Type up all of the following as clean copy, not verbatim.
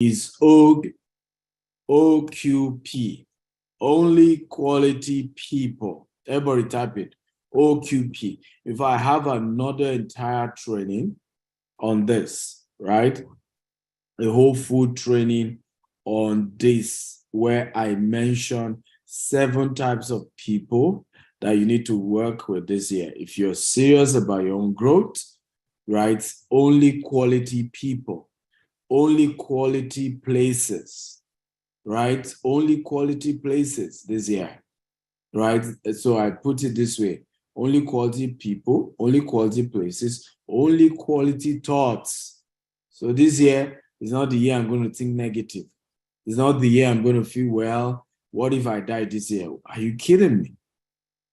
is OQP, only quality people. Everybody type it, OQP. If I have another entire training on this, right? A whole food training on this, where I mention 7 types of people that you need to work with this year. If you're serious about your own growth, right? Only quality people, only quality places, right? Only quality places this year, right? So I put it this way: only quality people, only quality places, only quality thoughts. So this year is not the year I'm going to think negative. It's not the year I'm going to feel, well, what if I die this year? Are you kidding me?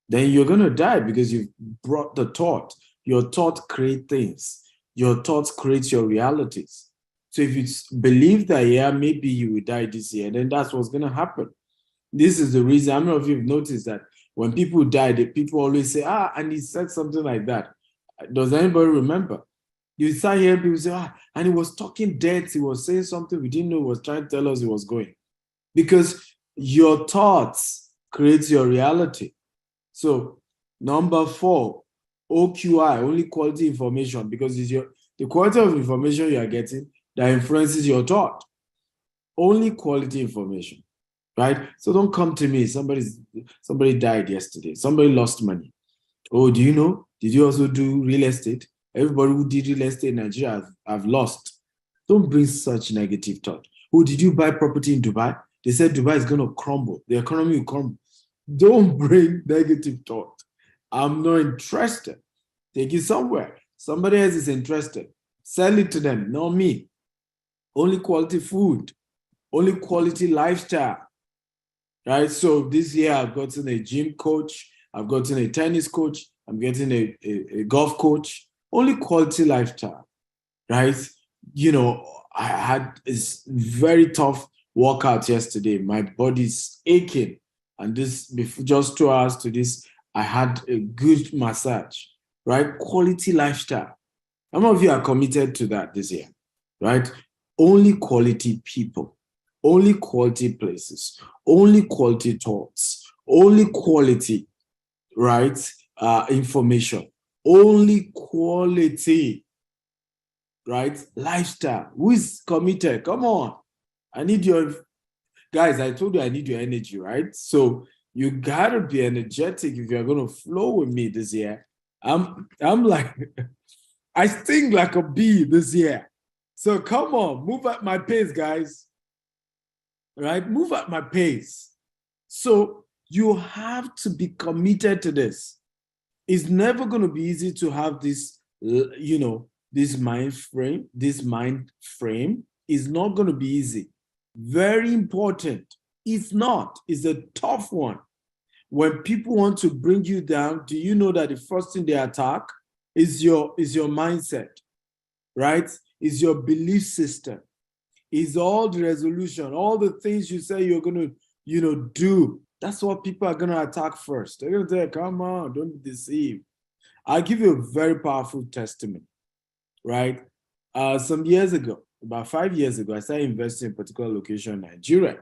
Then you're going to die because you've brought the thought. Your thought creates things. Your thoughts create your realities. So if you believe that, yeah, maybe you will die this year, then that's what's going to happen. This is the reason. How many of you have noticed that when people die, the people always say, and he said something like that. Does anybody remember? You start hearing people say, and he was talking dead. He was saying something we didn't know, he was trying to tell us he was going. Because your thoughts create your reality. So number 4, OQI, only quality information, because it's the quality of information you are getting that influences your thought. Only quality information, right? So don't come to me. Somebody died yesterday. Somebody lost money. Oh, do you know? Did you also do real estate? Everybody who did real estate in Nigeria have lost. Don't bring such negative thought. Oh, did you buy property in Dubai? They said Dubai is going to crumble. The economy will crumble. Don't bring negative thought. I'm not interested. Take it somewhere. Somebody else is interested. Sell it to them, not me. Only quality food. Only quality lifestyle. Right? So this year I've gotten a gym coach. I've gotten a tennis coach. I'm getting a golf coach. Only quality lifestyle. Right? You know, I had this very tough workout yesterday. My body's aching. And this, before just 2 hours to this, I had a good massage, right? Quality lifestyle. How many of you are committed to that this year, right? Only quality people, only quality places, only quality thoughts, only quality, right? Information, only quality, right? Lifestyle. Who is committed? Come on. I need your guys. I told you I need your energy, right? So you gotta be energetic if you're gonna flow with me this year. I'm like, I sting like a bee this year. So come on, move at my pace, guys. Right? Move at my pace. So you have to be committed to this. It's never going to be easy to have this, this mind frame. This mind frame is not going to be easy. Very important. If not, it's a tough one. When people want to bring you down, do you know that the first thing they attack is your mindset, right? Is your belief system. Is all the resolution, all the things you say you're going to, do. That's what people are going to attack first. They're going to say, come on, don't be deceived. I'll give you a very powerful testimony, right? Some years ago, about 5 years ago, I started investing in a particular location in Nigeria.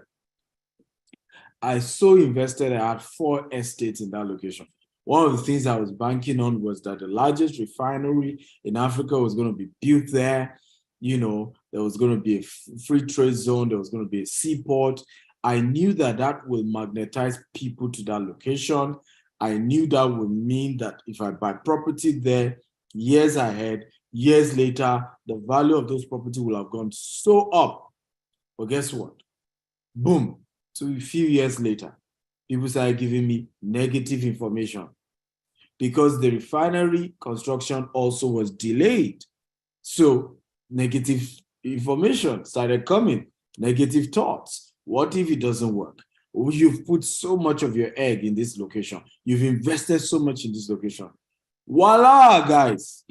I so invested, I had 4 estates in that location. One of the things I was banking on was that the largest refinery in Africa was going to be built there. There was going to be a free trade zone. There was going to be a seaport. I knew that will magnetize people to that location. I knew that would mean that if I buy property there, years ahead, years later, the value of those property will have gone so up. But guess what? Boom. So a few years later, people started giving me negative information because the refinery construction also was delayed. So negative information started coming, negative thoughts. What if it doesn't work? You've put so much of your egg in this location. You've invested so much in this location. Voila, guys.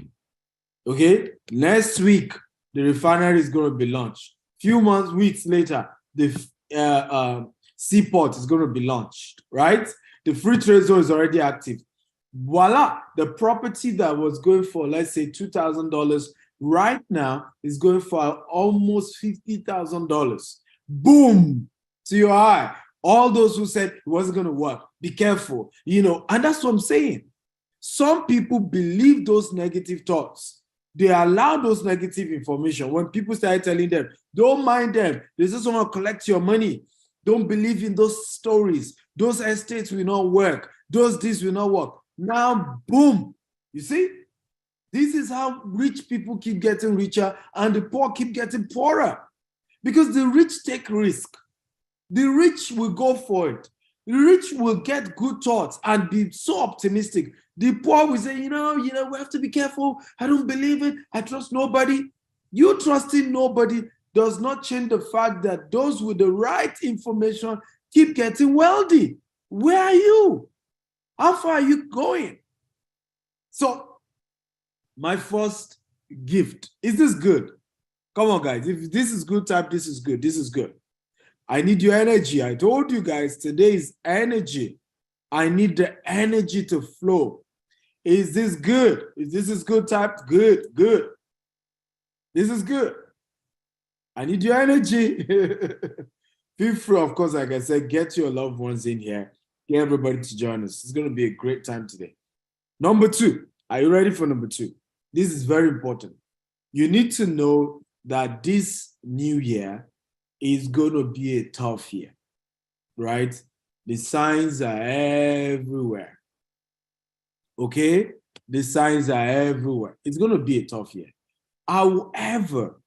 Okay, next week, the refinery is going to be launched. Few weeks later, the seaport is going to be launched, right? The free trade zone is already active. Voila, the property that was going for, let's say, $2,000 right now is going for almost $50,000. Boom to your eye. All those who said it wasn't going to work, be careful, and that's what I'm saying. Some people believe those negative thoughts. They allow those negative information. When people start telling them, don't mind them, they just want to collect your money. Don't believe in those stories. Those estates will not work. This will not work. Now, boom. You see? This is how rich people keep getting richer and the poor keep getting poorer. Because the rich take risk. The rich will go for it. The rich will get good thoughts and be so optimistic. The poor will say, we have to be careful. I don't believe it. I trust nobody. You trusting nobody does not change the fact that those with the right information keep getting wealthy. Where are you? How far are you going? So, my first gift, is this good? Come on, guys. If this is good, type this is good. This is good. I need your energy. I told you guys, today is energy. I need the energy to flow. Is this good? If this is good, type good, good. This is good. I need your energy. Feel free, of course, like I said, get your loved ones in here. Get everybody to join us. It's going to be a great time today. Number 2. Are you ready for number 2? This is very important. You need to know that this new year is going to be a tough year, right? The signs are everywhere. Okay? The signs are everywhere. It's going to be a tough year. However,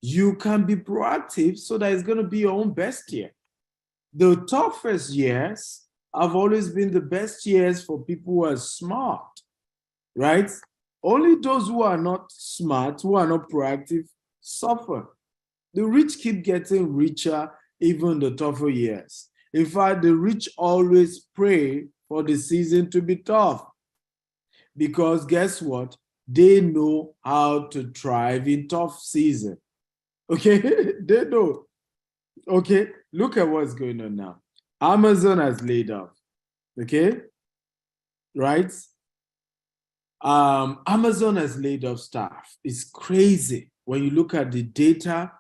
you can be proactive so that it's going to be your own best year. The toughest years have always been the best years for people who are smart, right? Only those who are not smart, who are not proactive, suffer. The rich keep getting richer even the tougher years. In fact, the rich always pray for the season to be tough. Because guess what? They know how to thrive in tough season. Okay? They know. Okay? Look at what's going on now. Amazon has laid off. Okay? Right? Amazon has laid off staff. It's crazy. When you look at the data,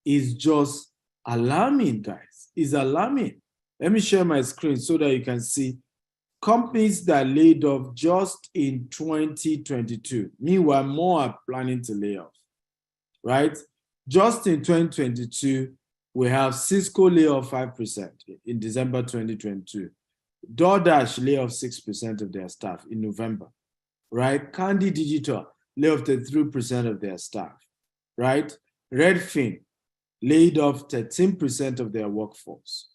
it's just alarming, guys. It's alarming. Let me share my screen so that you can see companies that laid off just in 2022. Meanwhile, more are planning to lay off, right? Just in 2022, we have Cisco lay off 5% in December 2022. DoorDash lay off 6% of their staff in November, right? Candy Digital lay off 3% of their staff, right? Redfin laid off 13% of their workforce.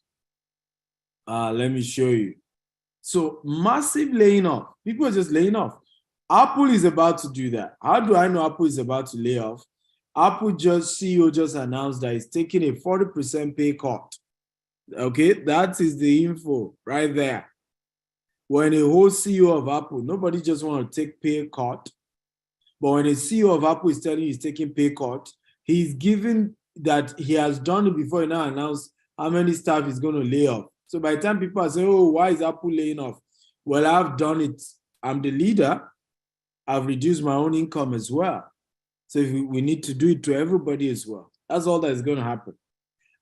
Let me show you. So massive laying off. People are just laying off. Apple is about to do that. How do I know Apple is about to lay off? Apple CEO just announced that he's taking a 40% pay cut. Okay, that is the info right there. When a whole CEO of Apple, nobody just want to take pay cut. But when a CEO of Apple is telling you he's taking pay cut, he's given that he has done it before he now announced how many staff he's going to lay off. So by the time people are saying, oh, why is Apple laying off? Well, I've done it. I'm the leader. I've reduced my own income as well. So we need to do it to everybody as well. That's all that is going to happen.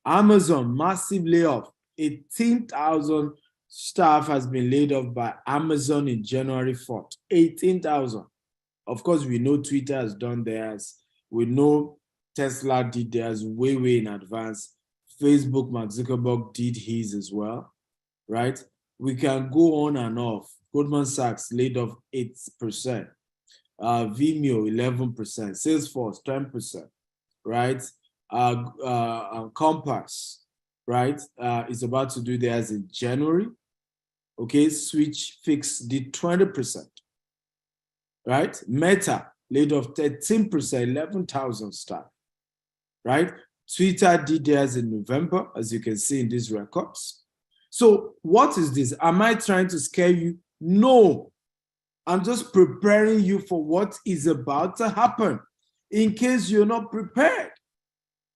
Amazon, massive layoff. 18,000 staff has been laid off by Amazon in January 4th. 18,000. Of course, we know Twitter has done theirs. We know Tesla did theirs way in advance. Facebook, Mark Zuckerberg did his as well, right? We can go on and off. Goldman Sachs laid off 8%. Vimeo, 11%. Salesforce, 10%, right? Compass, right? Is about to do theirs in January. Okay, Switch Fix did 20%, right? Meta laid off 13%, 11,000 staff, right? Twitter did theirs in November, as you can see in these records. So what is this? Am I trying to scare you? No. I'm just preparing you for what is about to happen in case you're not prepared.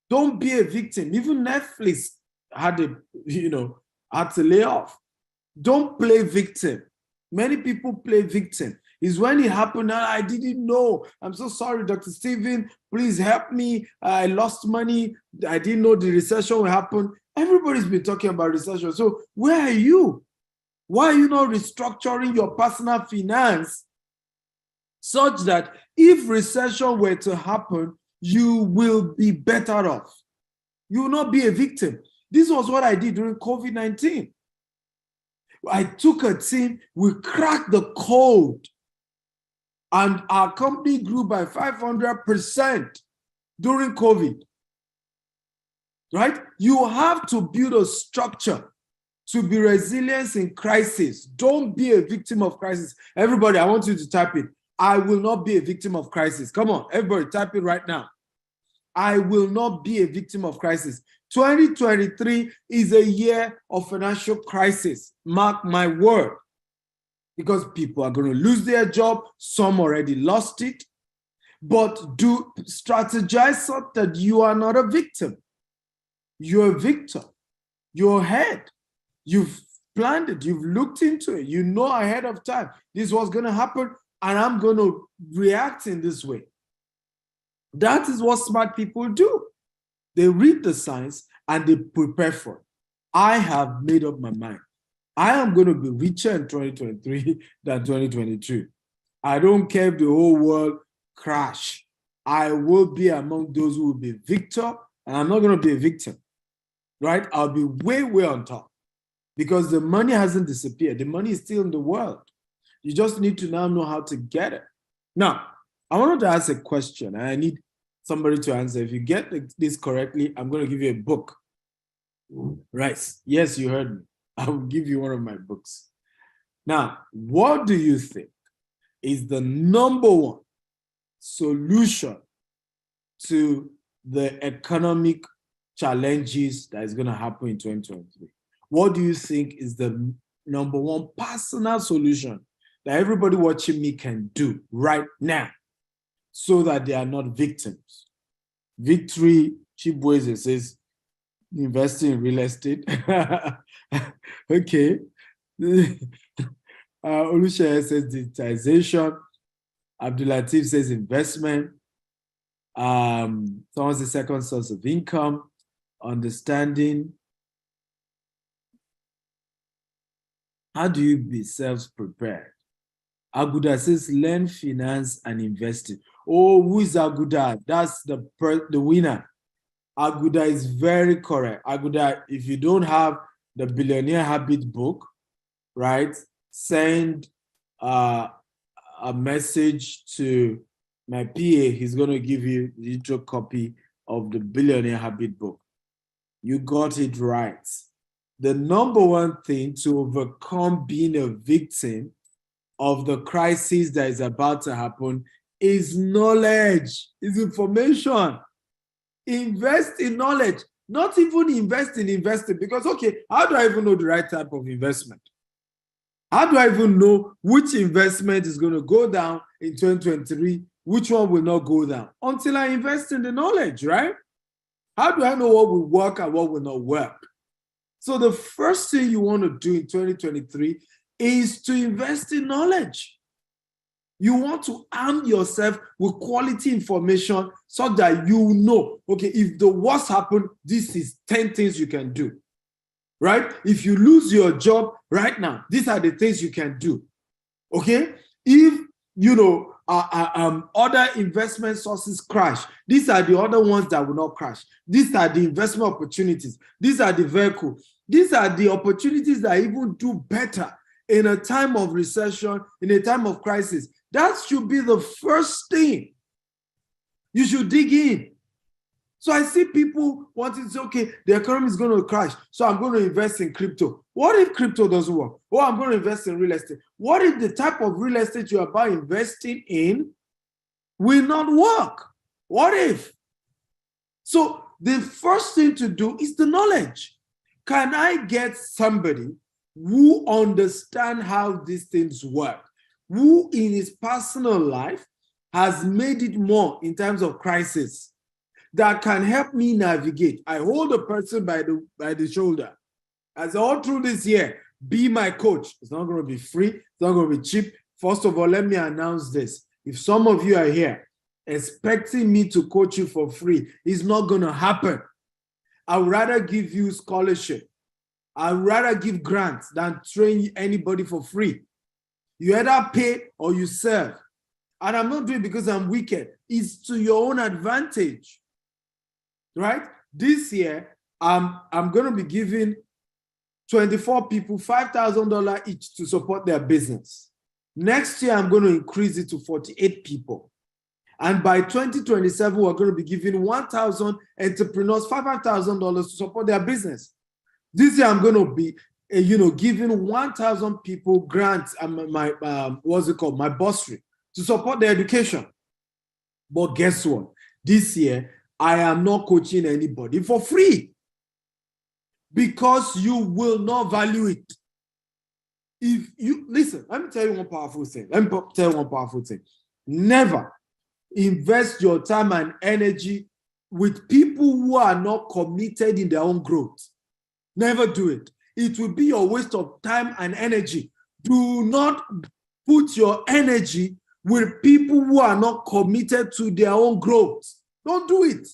Don't be a victim. Even Netflix had to lay off. Don't play victim. Many people play victim. It's when it happened that I didn't know. I'm so sorry, Dr. Stephen. Please help me. I lost money. I didn't know the recession will happen. Everybody's been talking about recession. So where are you? Why are you not restructuring your personal finance such that if recession were to happen, you will be better off? You will not be a victim. This was what I did during COVID-19. I took a team, we cracked the code, and our company grew by 500% during COVID. Right? You have to build a structure to be resilient in crisis. Don't be a victim of crisis. Everybody, I want you to type it. I will not be a victim of crisis. Come on, everybody, type it right now. I will not be a victim of crisis. 2023 is a year of financial crisis. Mark my word. Because people are going to lose their job. Some already lost it. But do strategize so that you are not a victim. You're a victor. You're ahead. You've planned it. You've looked into it. You know ahead of time this was going to happen, and I'm going to react in this way. That is what smart people do. They read the signs and they prepare for it. I have made up my mind. I am going to be richer in 2023 than 2022. I don't care if the whole world crash. I will be among those who will be victor, and I'm not going to be a victim. Right? I'll be way, way on top because the money hasn't disappeared. The money is still in the world. You just need to now know how to get it. Now, I wanted to ask a question, and I need somebody to answer. If you get this correctly, I'm going to give you a book. Right? Yes, you heard me. I will give you one of my books. Now, what do you think is the number one solution to the economic challenges that is going to happen in 2023? What do you think is the number one personal solution that everybody watching me can do right now so that they are not victims? Victory Chibweze says, investing in real estate. Okay. Olushaya says digitization. Abdulatif says investment. Someone's the second source of income. Understanding. How do you be self-prepared? Aguda says learn finance and investing. Oh, who is Aguda? That's the winner. Aguda is very correct. Aguda, if you don't have the Billionaire Habit book, right, send a message to my PA. He's going to give you the digital copy of the Billionaire Habit book. You got it right. The number one thing to overcome being a victim of the crisis that is about to happen is knowledge, is information. Invest in knowledge, not even invest in investing, because, okay, how do I even know the right type of investment? How do I even know which investment is going to go down in 2023, which one will not go down? Until I invest in the knowledge, right? How do I know what will work and what will not work? So the first thing you want to do in 2023 is to invest in knowledge. You want to arm yourself with quality information so that you know, okay, if the worst happens, this is 10 things you can do, right? If you lose your job right now, these are the things you can do, okay? If, you know, other investment sources crash, these are the other ones that will not crash. These are the investment opportunities. These are the vehicles. These are the opportunities that even do better in a time of recession, in a time of crisis. That should be the first thing you should dig in. So I see people wanting to say, okay, the economy is going to crash, so I'm going to invest in crypto. What if crypto doesn't work? Oh, I'm going to invest in real estate. What if the type of real estate you're about investing in will not work? What if? So the first thing to do is the knowledge. Can I get somebody who understands how these things work, who in his personal life has made it more in terms of crisis, that can help me navigate? I hold a person by the shoulder. As all through this year, be my coach. It's not going to be free. It's not going to be cheap. First of all, let me announce this. If some of you are here expecting me to coach you for free, it's not going to happen. I would rather give you scholarship. I'd rather give grants than train anybody for free. You either pay or you serve. And I'm not doing it because I'm wicked. It's to your own advantage, right? This year, I'm going to be giving 24 people $5,000 each to support their business. Next year, I'm going to increase it to 48 people. And by 2027, we're going to be giving 1,000 entrepreneurs $5,000 to support their business. This year, I'm going to be, giving 1,000 people grants and my my bursary to support their education. But guess what? This year, I am not coaching anybody for free because you will not value it. If you listen, let me tell you one powerful thing. Never invest your time and energy with people who are not committed in their own growth. Never do it. It will be a waste of time and energy. Do not put your energy with people who are not committed to their own growth. Don't do it.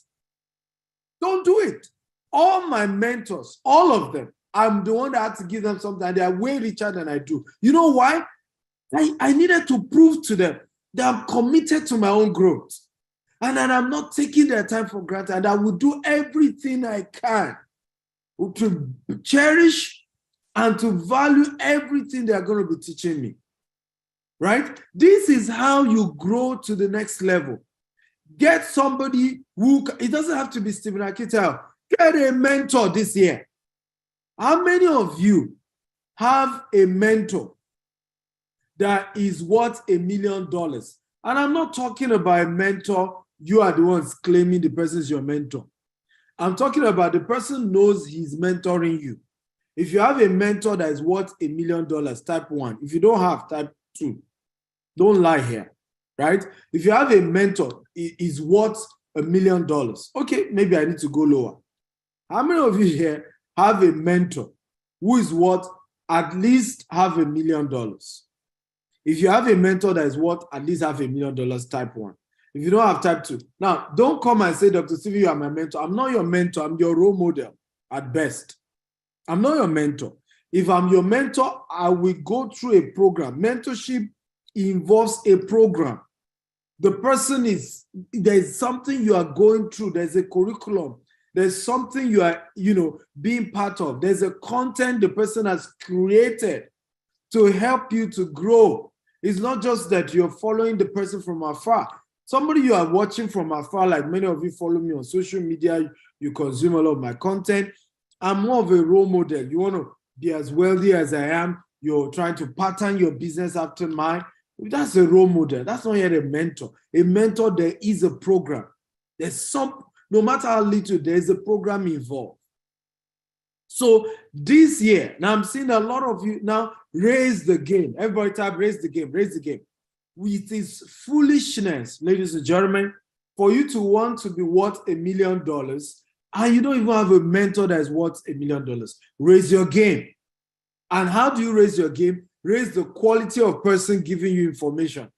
Don't do it. All my mentors, all of them, I'm the one that had to give them something, and they are way richer than I do. You know why? I needed to prove to them that I'm committed to my own growth and that I'm not taking their time for granted, and I will do everything I can to cherish and to value everything they're going to be teaching me, right? This is how you grow to the next level. Get somebody who, it doesn't have to be Stephen Akita, get a mentor this year. How many of you have a mentor that is worth $1 million? And I'm not talking about a mentor, you are the ones claiming the person is your mentor. I'm talking about the person knows he's mentoring you. If you have a mentor that is worth $1 million, type 1. If you don't have, type 2. Don't lie here, right? If you have a mentor, it is worth $1 million. Okay, maybe I need to go lower. How many of you here have a mentor who is worth at least $500,000? If you have a mentor that is worth at least $500,000, type 1. If you don't have, type 2. Now, don't come and say, Dr. Stevie, you are my mentor. I'm not your mentor. I'm your role model at best. I'm not your mentor. If I'm your mentor, I will go through a program. Mentorship involves a program. The person is, there's something you are going through. There's a curriculum. There's something you are, being part of. There's a content the person has created to help you to grow. It's not just that you're following the person from afar. Somebody you are watching from afar, like many of you follow me on social media, you consume a lot of my content. I'm more of a role model. You want to be as wealthy as I am. You're trying to pattern your business after mine. That's a role model. That's not yet a mentor. A mentor, there is a program. There's no matter how little, there's a program involved. So this year, now I'm seeing a lot of you now raise the game. Everybody type, raise the game, raise the game. It is foolishness, ladies and gentlemen, for you to want to be worth $1 million and you don't even have a mentor that is worth $1 million. Raise your game. And how do you raise your game? Raise the quality of person giving you information.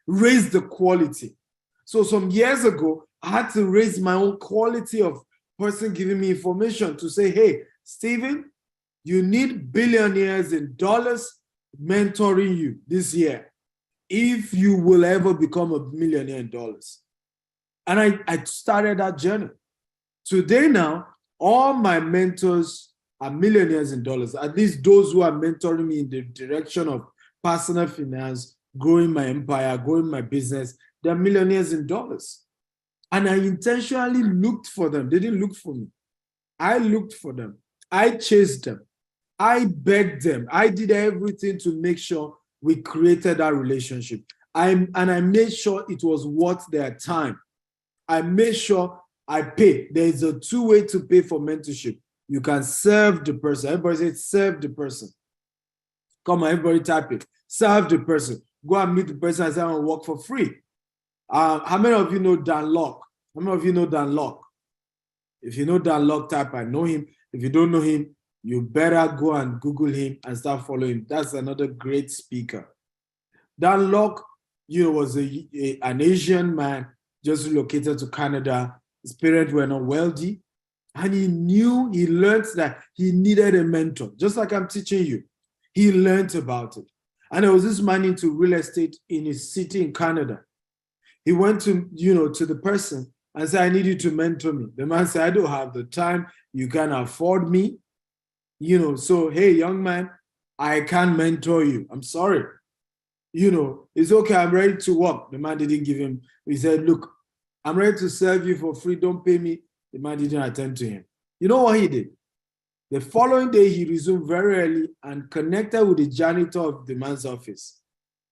Raise the quality. So some years ago, I had to raise my own quality of person giving me information to say, hey, Stephen, you need billionaires in dollars mentoring you this year if you will ever become a millionaire in dollars. And I started that journey. Today now, all my mentors are millionaires in dollars, at least those who are mentoring me in the direction of personal finance, growing my empire, growing my business, they're millionaires in dollars. And I intentionally looked for them. They didn't look for me. I looked for them. I chased them. I begged them. I did everything to make sure we created that relationship. I made sure it was worth their time. I made sure I pay. There is a two-way to pay for mentorship. You can serve the person. Everybody say, serve the person. Come on, everybody type it. Serve the person. Go and meet the person and say, I want to work for free. How many of you know Dan Lok? How many of you know Dan Lok? If you know Dan Lok, type I know him. If you don't know him, you better go and Google him and start following him. That's another great speaker. Dan Lok, was an Asian man just relocated to Canada. His parents were not wealthy. And he learned that he needed a mentor, just like I'm teaching you. He learned about it. And there was this man into real estate in his city in Canada. He went to the person and said, I need you to mentor me. The man said, I don't have the time. You can't afford me. So, hey, young man, I can't mentor you. I'm sorry. It's okay. I'm ready to work. The man didn't give him. He said, look, I'm ready to serve you for free. Don't pay me. The man didn't attend to him. You know what he did? The following day, he resumed very early and connected with the janitor of the man's office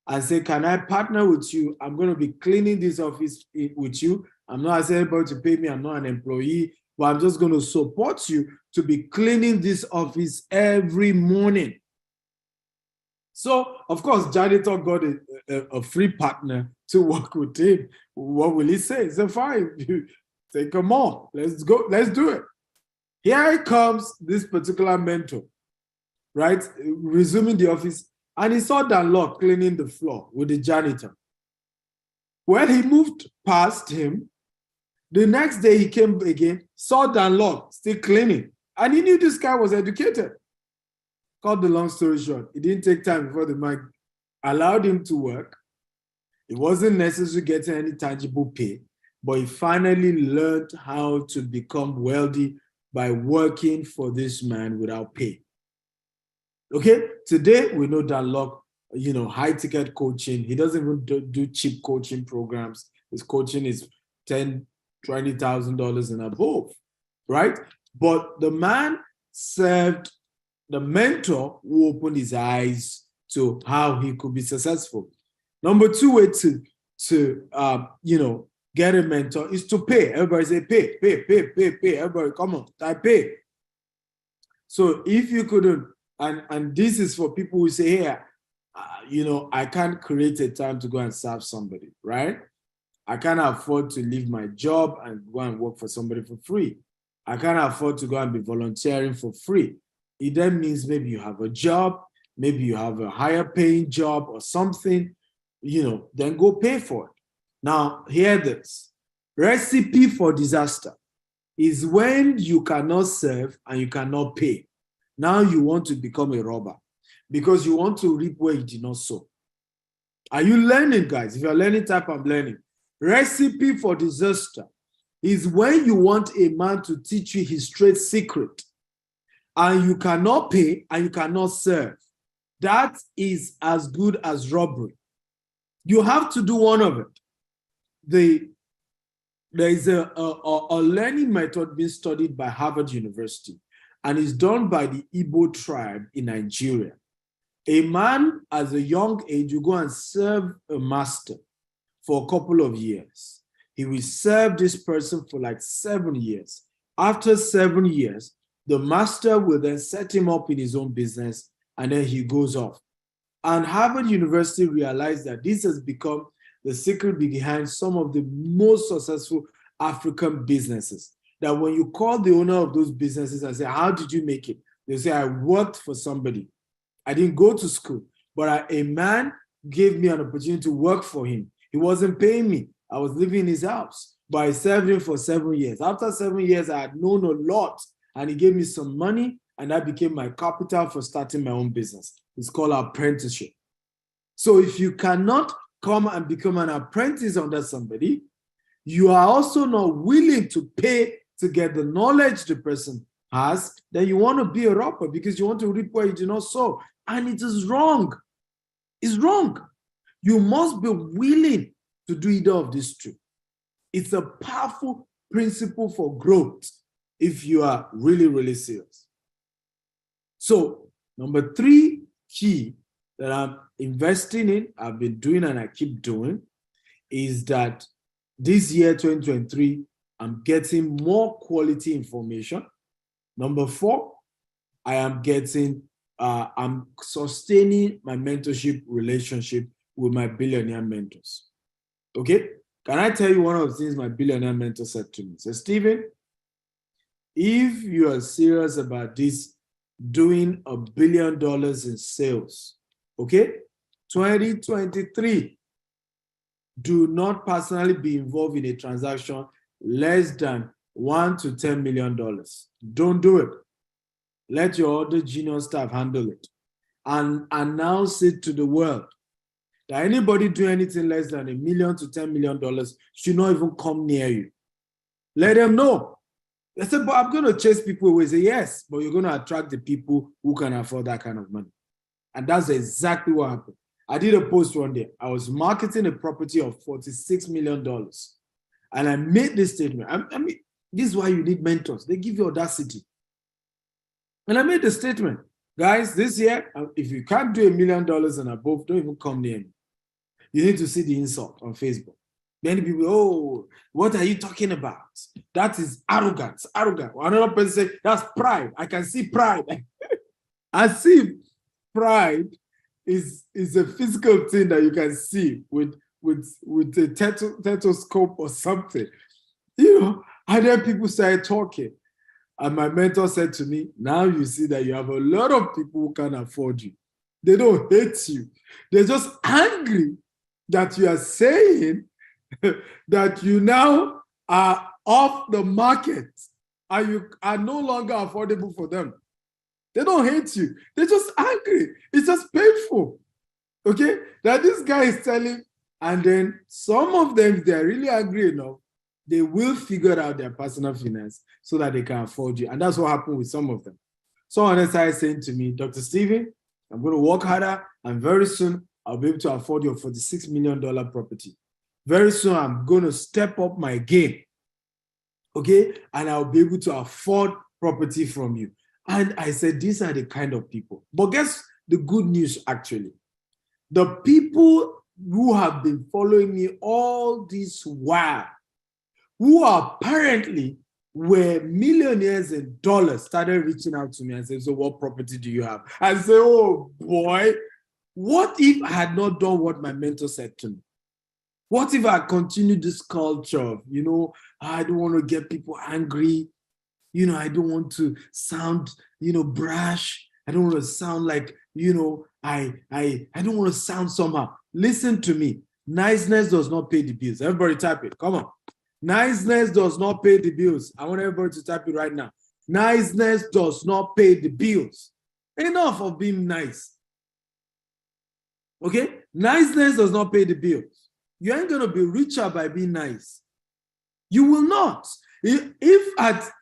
and said, can I partner with you? I'm going to be cleaning this office with you. I'm not asking anybody to pay me. I'm not an employee, but I'm just going to support you to be cleaning this office every morning. So, of course, janitor got a free partner to work with him. What will he say? He said, fine. Say, come on, let's go, let's do it. Here comes this particular mentor, right? Resuming the office, and he saw Dan Lok cleaning the floor with the janitor. Well, he moved past him. The next day he came again, saw Dan Lok still cleaning, and he knew this guy was educated. Cut the long story short, it didn't take time before the man allowed him to work. It wasn't necessary getting any tangible pay, but he finally learned how to become wealthy by working for this man without pay. Okay, today we know Dan Lok, high-ticket coaching. He doesn't even do cheap coaching programs. His coaching is $10,000, $20,000 and above, right? But the man served the mentor who opened his eyes to how he could be successful. Number two way to get a mentor is to pay. Everybody say pay. Everybody, come on, type pay. So if you couldn't, and this is for people who say, hey, I can't create a time to go and serve somebody, right? I can't afford to leave my job and go and work for somebody for free. I can't afford to go and be volunteering for free. It then means maybe you have a job, maybe you have a higher paying job or something, then go pay for it. Now, hear this. Recipe for disaster is when you cannot serve and you cannot pay. Now you want to become a robber because you want to reap where you did not sow. Are you learning, guys? If you're learning, type I'm learning. Recipe for disaster is when you want a man to teach you his trade secret and you cannot pay and you cannot serve. That is as good as robbery. You have to do one of it. There is a learning method being studied by Harvard University, and it's done by the Igbo tribe in Nigeria. A man, at a young age, will go and serve a master for a couple of years. He will serve this person for like 7 years. After 7 years, the master will then set him up in his own business, and then he goes off. And Harvard University realized that this has become the secret behind some of the most successful African businesses. That when you call the owner of those businesses and say, how did you make it? They say, I worked for somebody. I didn't go to school, but a man gave me an opportunity to work for him. He wasn't paying me. I was living in his house, but I served him for 7 years. After 7 years, I had known a lot, and he gave me some money, and that became my capital for starting my own business. It's called apprenticeship. So if you cannot come and become an apprentice under somebody, you are also not willing to pay to get the knowledge the person has, then you want to be a robber because you want to reap where you do not sow. And it is wrong. It's wrong. You must be willing to do either of these two. It's a powerful principle for growth if you are really, really serious. So, number 3 key that I'm investing in, I've been doing and I keep doing, is that this year, 2023, I'm getting more quality information. Number 4, I'm sustaining my mentorship relationship with my billionaire mentors. Okay? Can I tell you one of the things my billionaire mentor said to me? He said, Stephen, if you are serious about this, doing $1 billion in sales, okay, 2023. Do not personally be involved in a transaction less than $1 to $10 million. Don't do it. Let your other junior staff handle it and announce it to the world that anybody do anything less than $1 million to $10 million should not even come near you. Let them know. They said, but I'm going to chase people away. Say, yes, but you're going to attract the people who can afford that kind of money. And that's exactly what happened. I did a post one day. I was marketing a property of $46 million. And I made this statement. I mean, this is why you need mentors. They give you audacity. And I made the statement, guys, this year, if you can't do $1 million and above, don't even come near me. You need to see the insult on Facebook. Many people, oh, what are you talking about? That is arrogance, arrogant. Another person say, that's pride. I can see pride. As if pride is a physical thing that you can see with a stethoscope or something. You know, and then people started talking. And my mentor said to me, now you see that you have a lot of people who can afford you. They don't hate you. They're just angry that you are saying that you now are off the market and you are no longer affordable for them. They don't hate you. They're just angry. It's just painful. Okay? That this guy is telling, and then some of them, if they're really angry enough, they will figure out their personal finance so that they can afford you. And that's what happened with some of them. Someone else started saying to me, Dr. Stephen, I'm going to work harder, and very soon I'll be able to afford your $46 million property. Very soon I'm going to step up my game. Okay? And I'll be able to afford property from you. And I said, these are the kind of people. But guess the good news, actually. The people who have been following me all this while, who apparently were millionaires in dollars, started reaching out to me and said, so what property do you have? I said, oh boy, what if I had not done what my mentor said to me? What if I continued this culture of, you know, I don't want to get people angry. You know, I don't want to sound, you know, brash. I don't want to sound like, you know, I don't want to sound somehow. Listen to me. Niceness does not pay the bills. Everybody type it. Come on. Niceness does not pay the bills. I want everybody to type it right now. Niceness does not pay the bills. Enough of being nice. Okay? Niceness does not pay the bills. You ain't going to be richer by being nice. You will not. If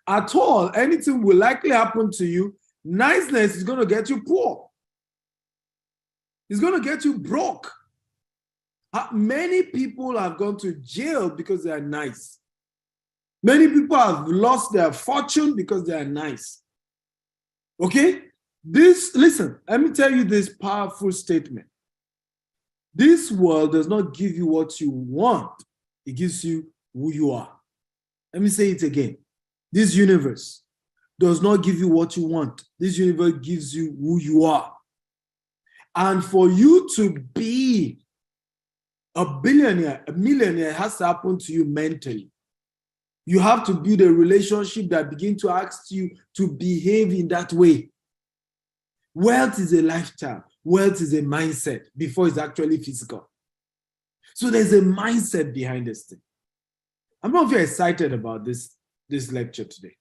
at all anything will likely happen to you, niceness is going to get you poor. It's going to get you broke. Many people have gone to jail because they are nice. Many people have lost their fortune because they are nice. Okay? Listen, let me tell you this powerful statement. This world does not give you what you want. It gives you who you are. Let me say it again. This universe does not give you what you want. This universe gives you who you are. And for you to be a billionaire, a millionaire, has to happen to you mentally. You have to build a relationship that begins to ask you to behave in that way. Wealth is a lifestyle. Wealth is a mindset before it's actually physical. So there's a mindset behind this thing. I'm not very excited about this lecture today.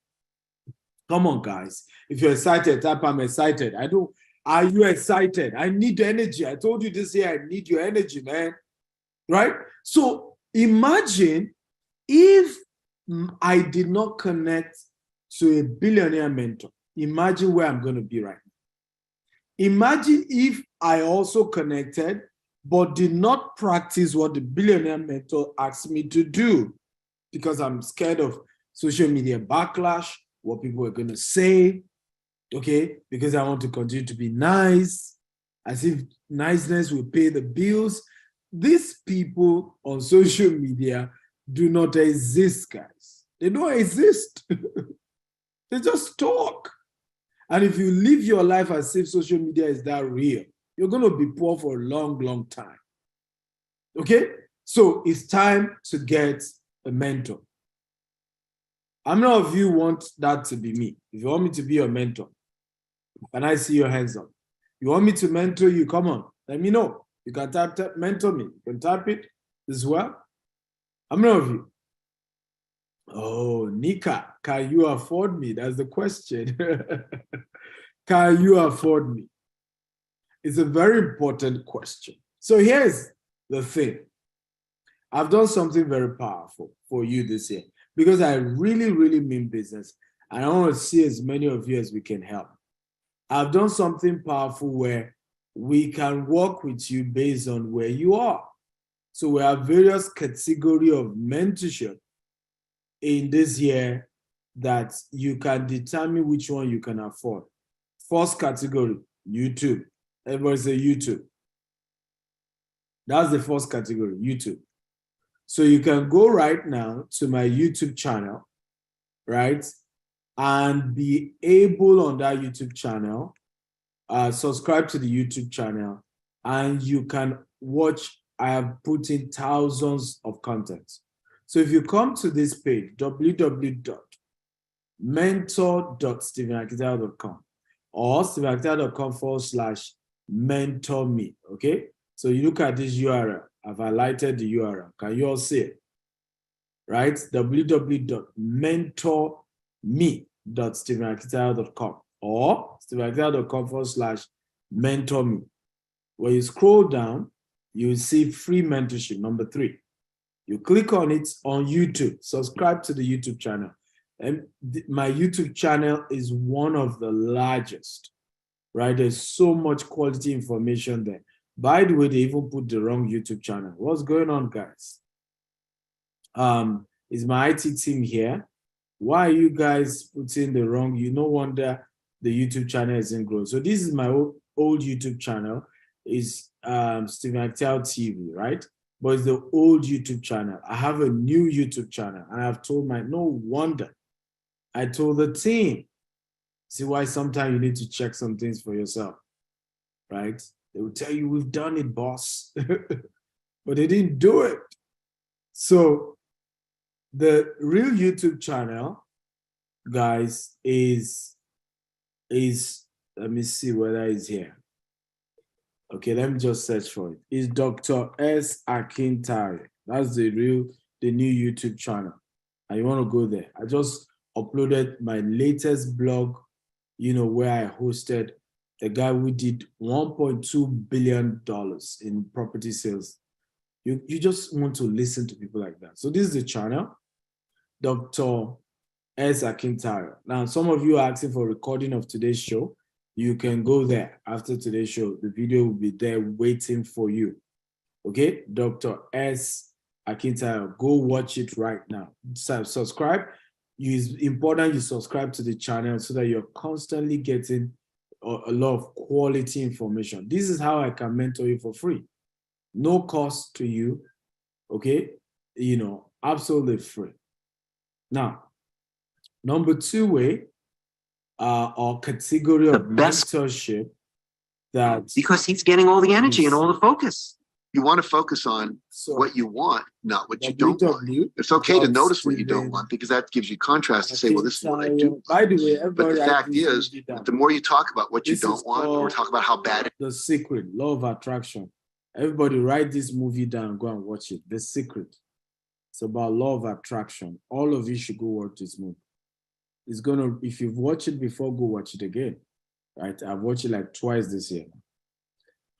Come on, guys. If you're excited, type I'm excited. Are you excited? I need energy. I told you this year, I need your energy, man. Right? So imagine if I did not connect to a billionaire mentor. Imagine where I'm going to be right now. Imagine if I also connected, but did not practice what the billionaire mentor asked me to do because I'm scared of social media backlash, what people are going to say, okay? Because I want to continue to be nice, as if niceness will pay the bills. These people on social media do not exist, guys. They don't exist. They just talk. And if you live your life as if social media is that real, you're going to be poor for a long, long time. Okay? So it's time to get a mentor. How many of you want that to be me? If you want me to be your mentor, can I see your hands up? You want me to mentor you? Come on, let me know. You can type mentor me. You can type it as well. How many of you? Oh, Nika, can you afford me? That's the question. Can you afford me? It's a very important question. So here's the thing. I've done something very powerful for you this year because I really, really mean business. And I want to see as many of you as we can help. I've done something powerful where we can work with you based on where you are. So we have various categories of mentorship in this year that you can determine which one you can afford. First category, YouTube. Everybody say YouTube. That's the first category, YouTube. So you can go right now to my YouTube channel, right? And be able on that YouTube channel, subscribe to the YouTube channel, and you can watch. I have put in thousands of content. So if you come to this page, www.mentor.stephenakitayo.com or stephenakitayo.com/mentor me, okay? So you look at this URL. I've highlighted the URL. Can you all see it? Right? www.mentorme.stephenakitayo.com or stephenakitayo.com/mentor me. When you scroll down, you see free mentorship, number 3. You click on it on YouTube, subscribe to the YouTube channel. And my YouTube channel is one of the largest, right? There's so much quality information there. By the way, they even put the wrong YouTube channel. What's going on, guys? Is my IT team here? Why are you guys putting the wrong? No wonder the YouTube channel isn't growing. So this is my old YouTube channel. Is Stephen Akitayo TV, right? But it's the old YouTube channel. I have a new YouTube channel, and I've told no wonder. I told the team, see why sometimes you need to check some things for yourself, right? They will tell you, we've done it, boss. But they didn't do it. So the real YouTube channel, guys, is let me see whether it's here. Okay, let me just search for it. It's Dr. S. Akintayo. That's the new YouTube channel. And you want to go there. I just uploaded my latest blog, where I hosted a guy who did $1.2 billion in property sales. You just want to listen to people like that. So this is the channel, Dr. S. Akintayo. Now, some of you are asking for a recording of today's show. You can go there after today's show. The video will be there waiting for you. Okay, Dr. S. Akintayo, go watch it right now. Subscribe. It's important you subscribe to the channel so that you're constantly getting a lot of quality information. This is how I can mentor you for free. No cost to you, okay? Absolutely free. Now, number 2 way, or category of mentorship that... Because he's getting all the energy and all the focus. You want to focus on what you want, not what you don't want. It's okay to notice what you don't want because that gives you contrast to say, well, this is what I do. By the way, but the fact is, the more you talk about what you don't want or talk about how bad it is. The Secret, Law of Attraction. Everybody write this movie down, go and watch it. The Secret. It's about law of attraction. All of you should go watch this movie. It's gonna, if you've watched it before, go watch it again. Right? I've watched it like twice this year.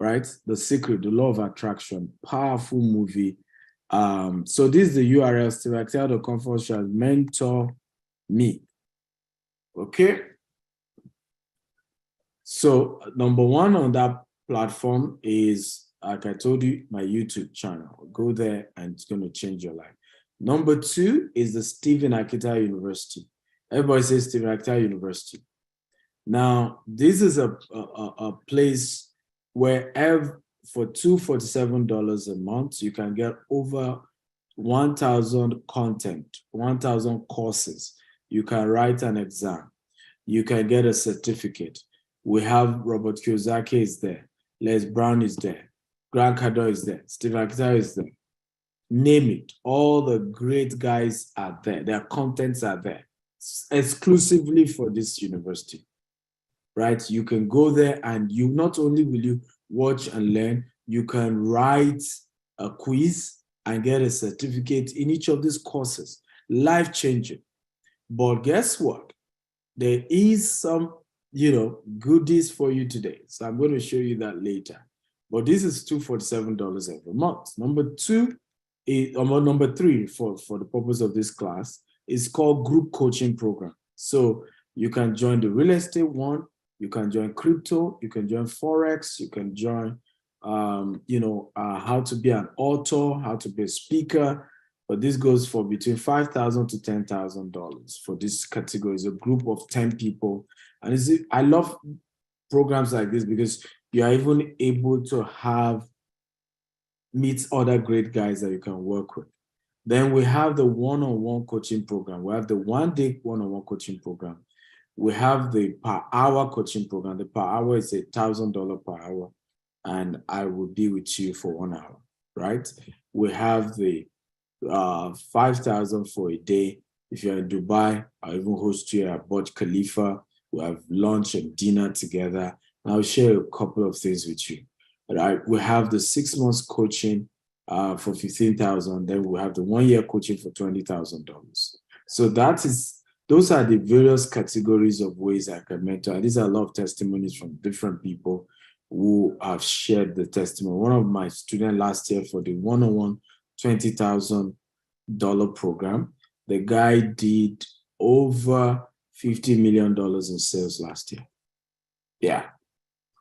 Right? The Secret, the Law of Attraction, powerful movie. So this is the URL, stephenakitayo.com/mentor me. Okay. So number 1 on that platform is, like I told you, my YouTube channel. Go there and it's going to change your life. Number 2 is the Stephen Akitayo University. Everybody says Stephen Akitayo University. Now, this is a place where for $247 a month, you can get over 1,000 content, 1,000 courses. You can write an exam. You can get a certificate. We have Robert Kiyosaki is there. Les Brown is there. Grant Cardone is there. Stephen Akitayo is there. Name it. All the great guys are there. Their contents are there exclusively for this university. Right? You can go there and you not only will you watch and learn, you can write a quiz and get a certificate in each of these courses. Life-changing. But guess what? There is some, goodies for you today. So I'm going to show you that later. But this is $247 every month. Number three, for the purpose of this class, is called group coaching program. So you can join the real estate one, you can join crypto, you can join Forex, you can join, how to be an author, how to be a speaker. But this goes for between $5,000 to $10,000 for this category. It's a group of 10 people. And I love programs like this because you are even able to meet other great guys that you can work with. Then we have the one-on-one coaching program. We have the one-day one-on-one coaching program. We have the per-hour coaching program. The per hour is $1,000 per hour, and I will be with you for 1 hour, right? We have the 5,000 for a day. If you're in Dubai, I'll even host you at Burj Khalifa. We'll have lunch and dinner together. And I'll share a couple of things with you. Right? We have the 6 months coaching for $15,000. Then we have the 1 year coaching for $20,000. So those are the various categories of ways I can mentor. And these are a lot of testimonies from different people who have shared the testimony. One of my students last year for the one-on-one $20,000 program, the guy did over $50 million in sales last year. Yeah,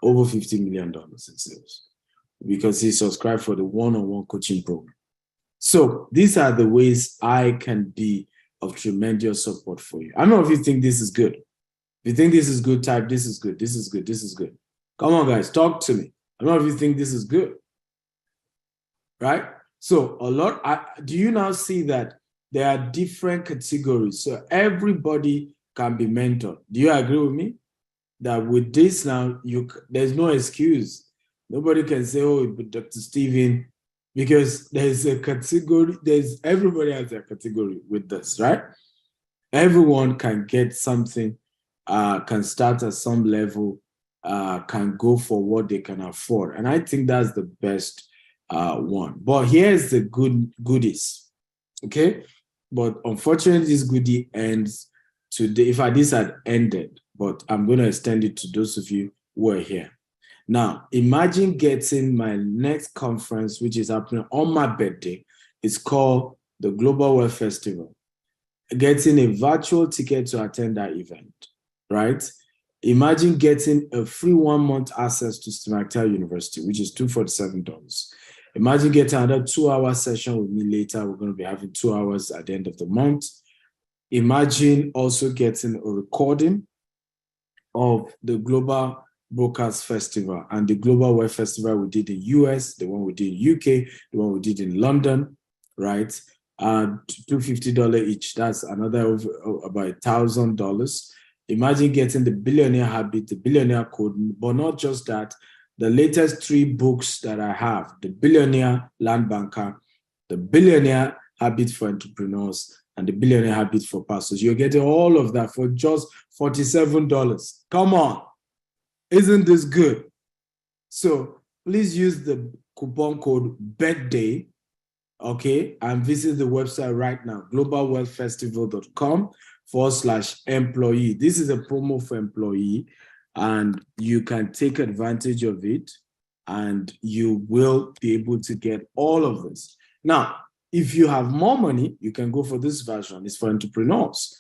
over $50 million in sales because he subscribed for the one-on-one coaching program. So these are the ways I can be of tremendous support for you. I don't know if you think this is good. If you think this is good, type this is good, this is good, this is good. Come on, guys, talk to me. I don't know if you think this is good. Right? So do you now see that there are different categories? So everybody can be mentored. Do you agree with me? That with this now, there's no excuse. Nobody can say, oh, but Dr. Stephen, because there's a category, everybody has a category with this, right? Everyone can get something, can start at some level, can go for what they can afford. And I think that's the best one. But here's the goodies, okay? But unfortunately, this goodie ends today. This had ended, but I'm going to extend it to those of you who are here. Now, imagine getting my next conference, which is happening on my birthday. It's called the Global Wealth Festival. Getting a virtual ticket to attend that event, right? Imagine getting a free 1 month access to STEMACTEL University, which is $247. Imagine getting another 2-hour session with me later. We're going to be having 2 hours at the end of the month. Imagine also getting a recording of the Global Brokers Festival and the Global Wealth Festival we did in US, the one we did in UK, the one we did in London, right? $250 each. That's another about $1,000. Imagine getting the Billionaire Habit, the Billionaire Code, but not just that. The latest 3 books that I have, the Billionaire Land Banker, the Billionaire Habit for Entrepreneurs, and the Billionaire Habit for Pastors. You're getting all of that for just $47. Come on. Isn't this good? So please use the coupon code BIRTHDAY, okay, and visit the website right now, globalwealthfestival.com/employee. This is a promo for employee, and you can take advantage of it, and you will be able to get all of this. Now, if you have more money, you can go for this version. It's for entrepreneurs.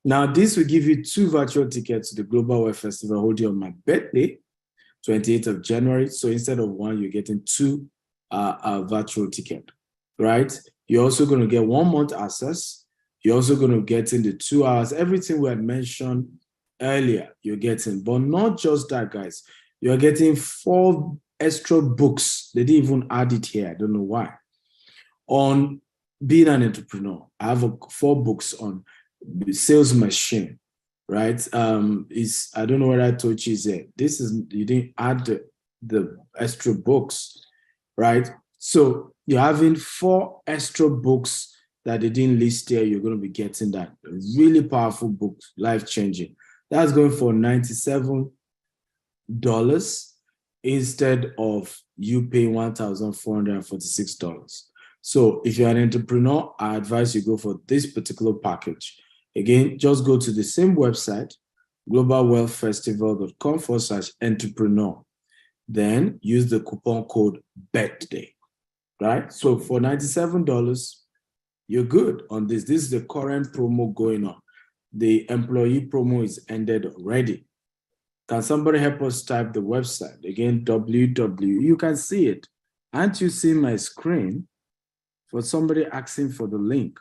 Now, this will give you 2 virtual tickets to the Global Wealth Festival holding on my birthday, 28th of January. So instead of 1, you're getting 2 virtual tickets, right? You're also going to get 1 month access. You're also going to get in the 2 hours. Everything we had mentioned earlier, you're getting. But not just that, guys. You're getting 4 extra books. They didn't even add it here. I don't know why. On being an entrepreneur, I have 4 books on the sales machine, right? I don't know what I told you there. This is, you didn't add the extra books, right? So you're having 4 extra books that they didn't list here. You're going to be getting that really powerful book, life-changing. That's going for $97. instead of you paying $1,446. So if you're an entrepreneur, I advise you go for this particular package. Again, just go to the same website, globalwealthfestival.com/entrepreneur. Then use the coupon code BIRTHDAY, right? So for $97, you're good on this. This is the current promo going on. The employee promo is ended already. Can somebody help us type the website? Again, www. You can see it. Aren't you seeing my screen? For somebody asking for the link.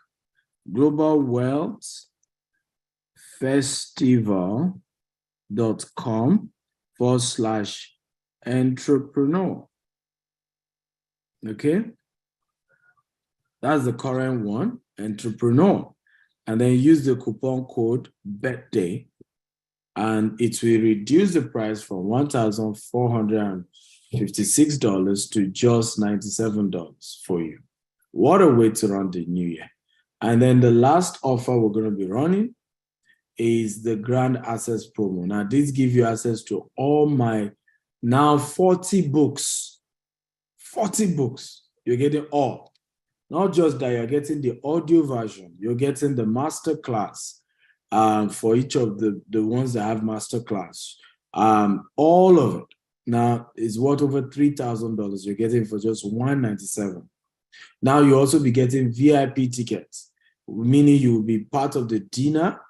globalwealthfestival.com/entrepreneur. Okay? That's the current one, entrepreneur. And then use the coupon code BIRTHDAY, and it will reduce the price from $1,456 to just $97 for you. What a way to run the new year. And then the last offer we're going to be running is the Grand Access promo. Now, this gives you access to all my now 40 books. 40 books. You're getting all. Not just that, you're getting the audio version. You're getting the master class for each of the ones that have master class. All of it. Now, is worth over $3,000. You're getting for just $197. Now, you also be getting VIP tickets, meaning you will be part of the dinner,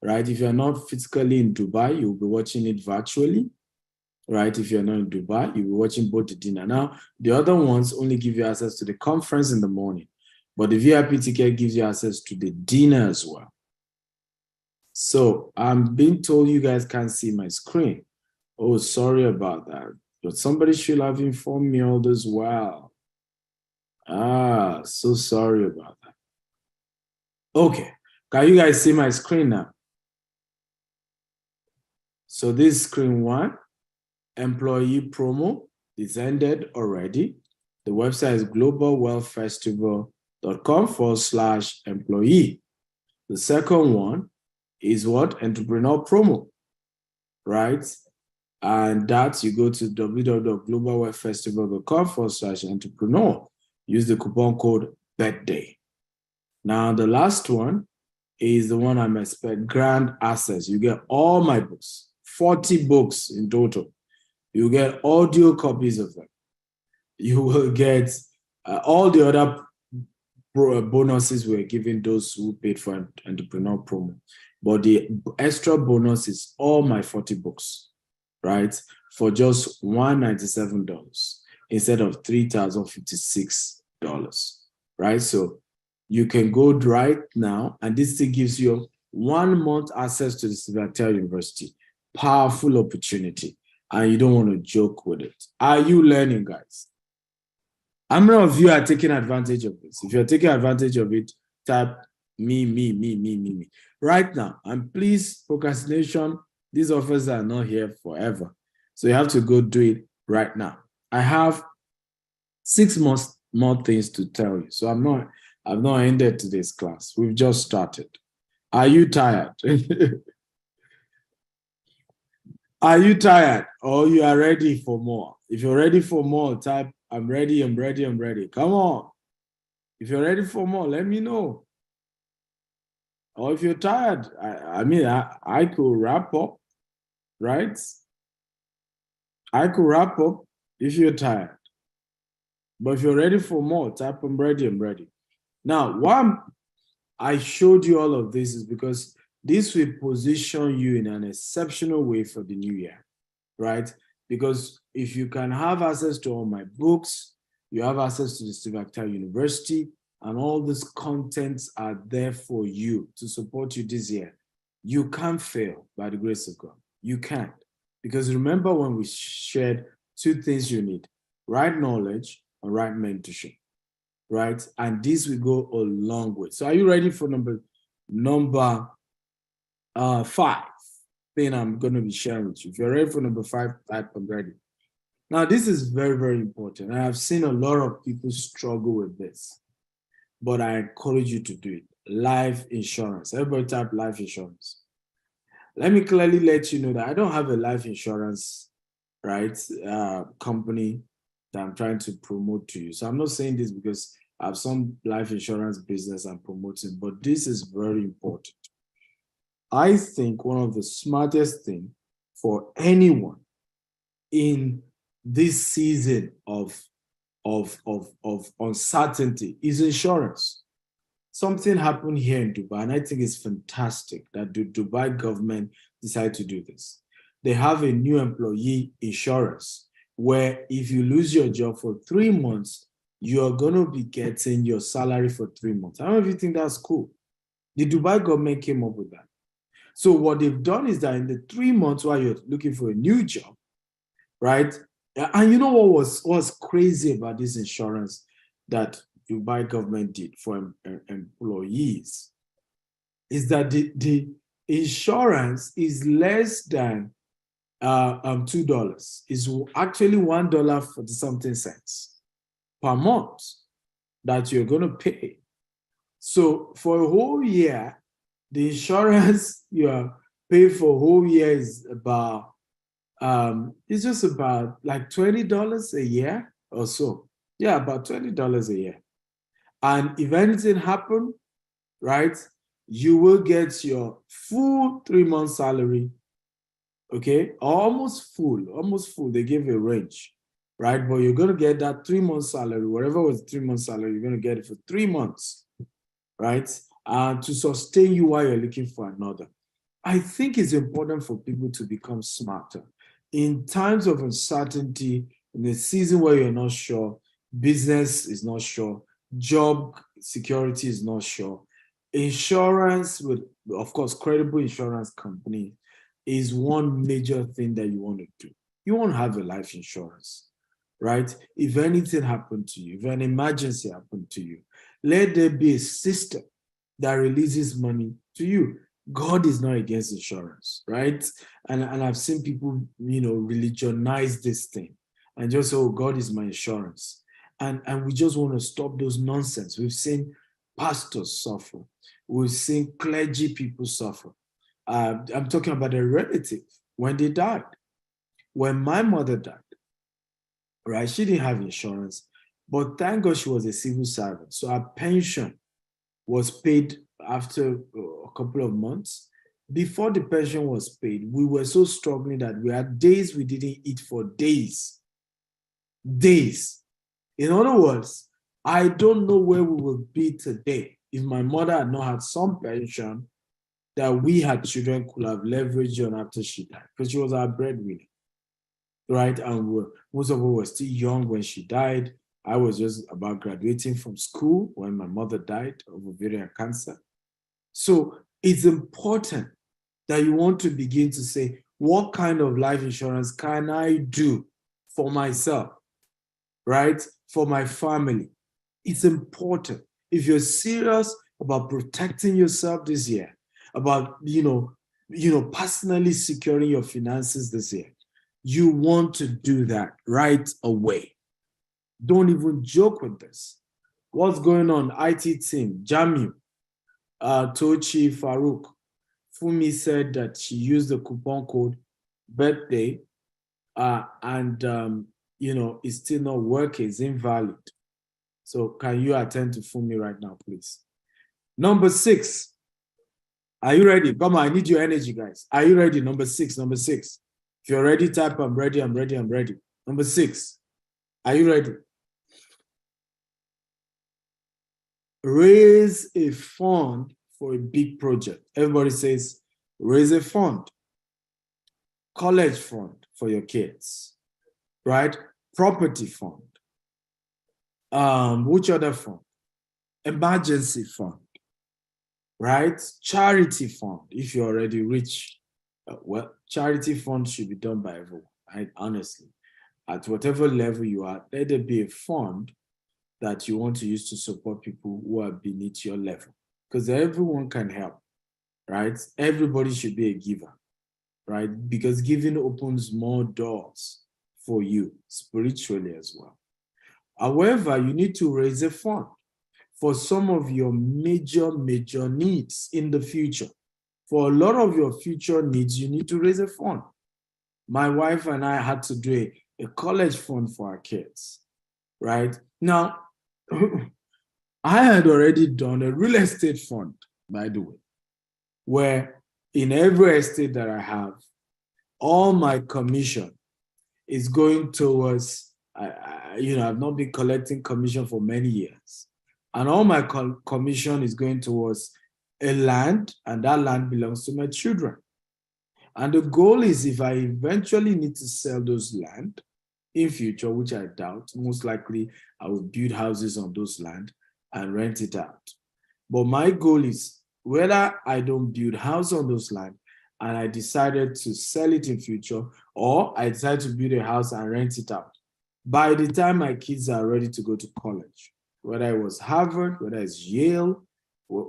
right? If you're not physically in Dubai, you'll be watching it virtually, right? If you're not in Dubai, you'll be watching both the dinner. Now, the other ones only give you access to the conference in the morning, but the VIP ticket gives you access to the dinner as well. So I'm being told you guys can't see my screen. Oh, sorry about that. But somebody should have informed me all this well. So sorry about that. Okay, can you guys see my screen now? So this is screen one, employee promo is ended already. The website is globalwealthfestival.com/employee. The second one is what? Entrepreneur promo, right? And that you go to www.globalwealthfestival.com/entrepreneur. Use the coupon code BIRTHDAY. Now, the last one is the one I'm expecting, Grand Access. You get all my books, 40 books in total. You get audio copies of them. You will get all the other bonuses we're giving those who paid for entrepreneur promo. But the extra bonus is all my 40 books, right? For just $197 instead of $3,056, right? So you can go right now, and this thing gives you 1 month access to the Silvertel University. Powerful opportunity, and you don't want to joke with it. Are you learning, guys? How many of you are taking advantage of this? If you're taking advantage of it, type me. Right now, and please, procrastination, these offers are not here forever. So you have to go do it right now. I have 6 more things to tell you. So I've not ended today's class. We've just started. Are you tired? Are you tired, or you are ready for more? If you're ready for more, type I'm ready. Come on. If you're ready for more, let me know. Or if you're tired, I could wrap up, right? I could wrap up if you're tired. But if you're ready for more, type I'm ready. Now, why I showed you all of this is because this will position you in an exceptional way for the new year, right? Because if you can have access to all my books, you have access to the Steve Akhtar University, and all these contents are there for you to support you this year. You can't fail by the grace of God. You can't. Because remember when we shared 2 things you need, right knowledge and right mentorship, right? And this will go a long way. So are you ready for number 5 thing I'm going to be sharing with you? If you're ready for number 5, type I'm ready. Now, this is very, very important. I have seen a lot of people struggle with this, but I encourage you to do it. Life insurance. Everybody type life insurance. Let me clearly let you know that I don't have a life insurance right, company that I'm trying to promote to you. So I'm not saying this because I have some life insurance business I'm promoting, but this is very important. I think one of the smartest things for anyone in this season of uncertainty is insurance. Something happened here in Dubai, and I think it's fantastic that the Dubai government decided to do this. They have a new employee insurance where if you lose your job for 3 months, you're going to be getting your salary for 3 months. I don't know if you think that's cool. The Dubai government came up with that. So what they've done is that in the 3 months while you're looking for a new job, right? And you know what was crazy about this insurance that Dubai government did for employees is that the insurance is less than $2. It's actually $1 for something cents per month that you're going to pay. So for a whole year, the insurance you are paying for a whole year is about it's just about like $20 a year or so. Yeah, about $20 a year. And if anything happens, right, you will get your full 3 month salary, okay? Almost full. They give a range, right? But you're going to get that 3 month salary, whatever was 3 month salary, you're going to get it for 3 months, right? To sustain you while you're looking for another. I think it's important for people to become smarter. In times of uncertainty, in a season where you're not sure, business is not sure, job security is not sure, insurance with, of course, credible insurance company is one major thing that you want to do. You want to have a life insurance, right? If anything happened to you, if an emergency happened to you, let there be a system that releases money to you. God is not against insurance, right? And I've seen people, religionize this thing and just say, oh, God is my insurance. And we just want to stop those nonsense. We've seen pastors suffer. We've seen clergy people suffer. I'm talking about a relative when they died. When my mother died, right, she didn't have insurance, but thank God she was a civil servant. So her pension was paid after a couple of months. Before the pension was paid, we were so struggling that we had days we didn't eat for days. Days. In other words, I don't know where we would be today if my mother had not had some pension that we had children could have leveraged on after she died, because she was our breadwinner, right? And most of us were still young when she died. I was just about graduating from school when my mother died of ovarian cancer. So it's important that you want to begin to say, what kind of life insurance can I do for myself, right? For my family. It's important. If you're serious about protecting yourself this year, about, personally securing your finances this year, you want to do that right away. Don't even joke with this. What's going on? IT team, Jamil, Tochi, Farouk. Fumi said that she used the coupon code birthday and it's still not working, it's invalid. So can you attend to Fumi right now, please? Number 6. Are you ready? Come on, I need your energy, guys. Are you ready? Number 6. If you're ready, type I'm ready. Number 6. Are you ready? Raise a fund for a big project. Everybody says, raise a fund. College fund for your kids, right? Property fund. Which other fund? Emergency fund, right? Charity fund, if you're already rich. Well, charity fund should be done by everyone, right? Honestly. At whatever level you are, let there be a fund that you want to use to support people who are beneath your level. Because everyone can help, right? Everybody should be a giver, right? Because giving opens more doors for you spiritually as well. However, you need to raise a fund for some of your major needs in the future. For a lot of your future needs, you need to raise a fund. my wife and I had to do a college fund for our kids, right? Now, I had already done a real estate fund, by the way, where in every estate that I have, all my commission is going towards, I've not been collecting commission for many years. And all my commission is going towards a land, and that land belongs to my children. And the goal is, if I eventually need to sell those land in future, which I doubt, most likely I will build houses on those land and rent it out. But my goal is, whether I don't build house on those land and I decided to sell it in future, or I decide to build a house and rent it out, by the time my kids are ready to go to college, whether it was Harvard, whether it's Yale,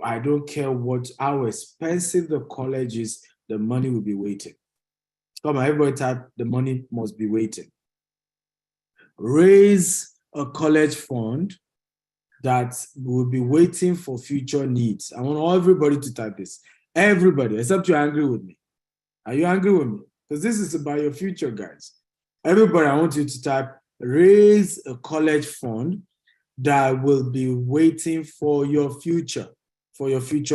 I don't care how expensive the college is, the money will be waiting. Come on, every time the money must be waiting. Raise a college fund that will be waiting for future needs. I want everybody to type this. Everybody, except you're angry with me. Are you angry with me? Because this is about your future, guys. Everybody, I want you to type, raise a college fund that will be waiting for your future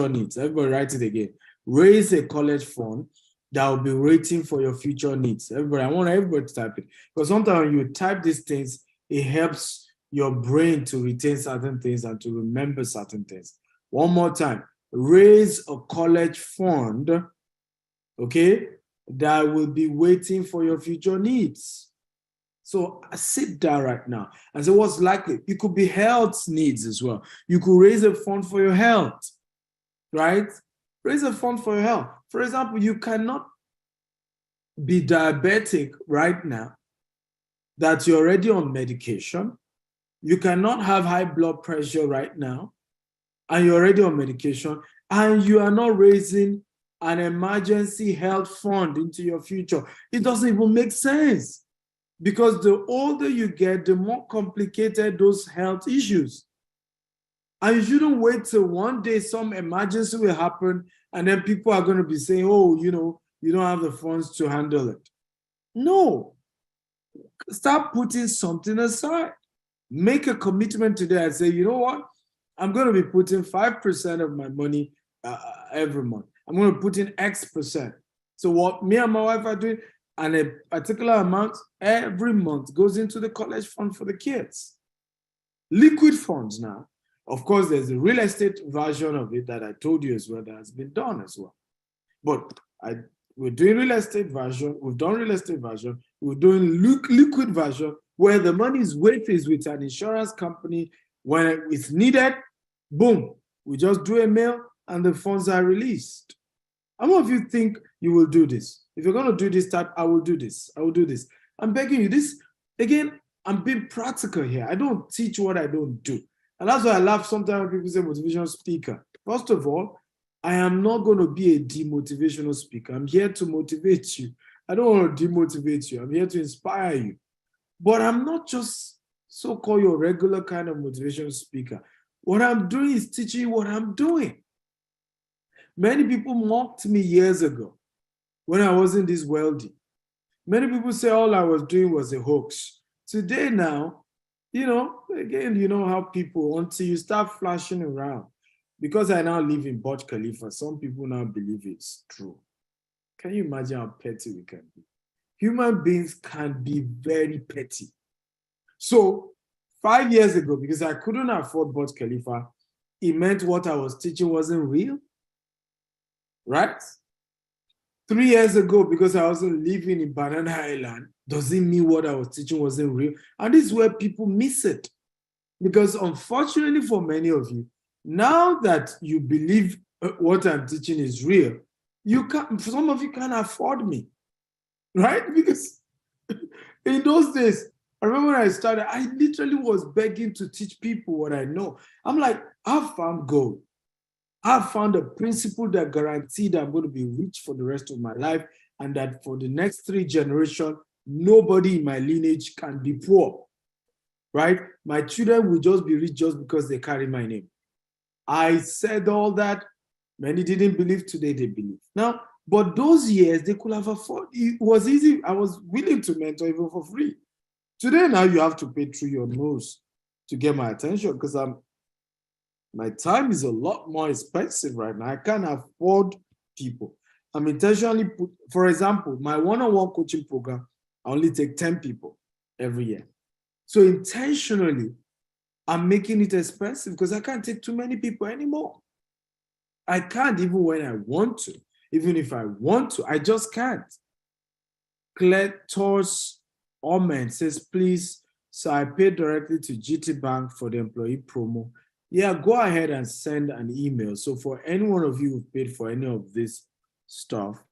needs. Everybody write it again. Raise a college fund that will be waiting for your future needs. Everybody, I want everybody to type it. Because sometimes when you type these things, it helps your brain to retain certain things and to remember certain things. One more time. Raise a college fund, okay, that will be waiting for your future needs. So sit down right now and say, what's likely? It could be health needs as well. You could raise a fund for your health, right? Raise a fund for your health. For example, you cannot be diabetic right now that you're already on medication. You cannot have high blood pressure right now and you're already on medication, and you are not raising an emergency health fund into your future. It doesn't even make sense, because the older you get, the more complicated those health issues. And you shouldn't wait till one day some emergency will happen and then people are going to be saying, oh, you don't have the funds to handle it. No. Start putting something aside. Make a commitment today and say, you know what? I'm going to be putting 5% of my money every month. I'm going to put in X percent. So what me and my wife are doing, and a particular amount every month goes into the college fund for the kids. Liquid funds now. Of course, there's a real estate version of it that I told you as well that has been done as well. But we're doing real estate version. We've done real estate version. We're doing liquid version where the money is with an insurance company. When it's needed, boom, we just do a mail and the funds are released. How many of you think you will do this? If you're going to do this type, I will do this. I will do this. I'm begging you. This, again, I'm being practical here. I don't teach what I don't do. And that's why I laugh sometimes when people say motivational speaker. First of all, I am not going to be a demotivational speaker. I'm here to motivate you. I don't want to demotivate you. I'm here to inspire you. But I'm not just so-called your regular kind of motivational speaker. What I'm doing is teaching you what I'm doing. Many people mocked me years ago when I wasn't this wealthy. Many people say all I was doing was a hoax. Today now, again, you know how people, until you start flashing around, because I now live in Burj Khalifa, some people now believe it's true. Can you imagine how petty we can be? Human beings can be very petty. So 5 years ago, because I couldn't afford Burj Khalifa, it meant what I was teaching wasn't real, right? 3 years ago, because I wasn't living in Banana Island, doesn't mean what I was teaching wasn't real. And this is where people miss it. Because unfortunately for many of you, now that you believe what I'm teaching is real, some of you can't afford me, right? Because in those days, I remember when I started, I literally was begging to teach people what I know. I'm like, I've found gold. I've found a principle that guaranteed I'm going to be rich for the rest of my life, and that for the next 3 generations, nobody in my lineage can be poor, right? My children will just be rich just because they carry my name. I said all that. Many didn't believe. Today they believe. Now, But those years, they could have afforded. It was easy. I was willing to mentor even for free. Today, now you have to pay through your nose to get my attention because my time is a lot more expensive right now. I can't afford people. I'm intentionally put, for example, my one-on-one coaching program, I only take 10 people every year. So intentionally, I'm making it expensive because I can't take too many people anymore. I can't even when I want to. Even if I want to, I just can't. Cletus Omen says, please, so I paid directly to GT Bank for the employee promo. Yeah, go ahead and send an email. So for any one of you who paid for any of this stuff,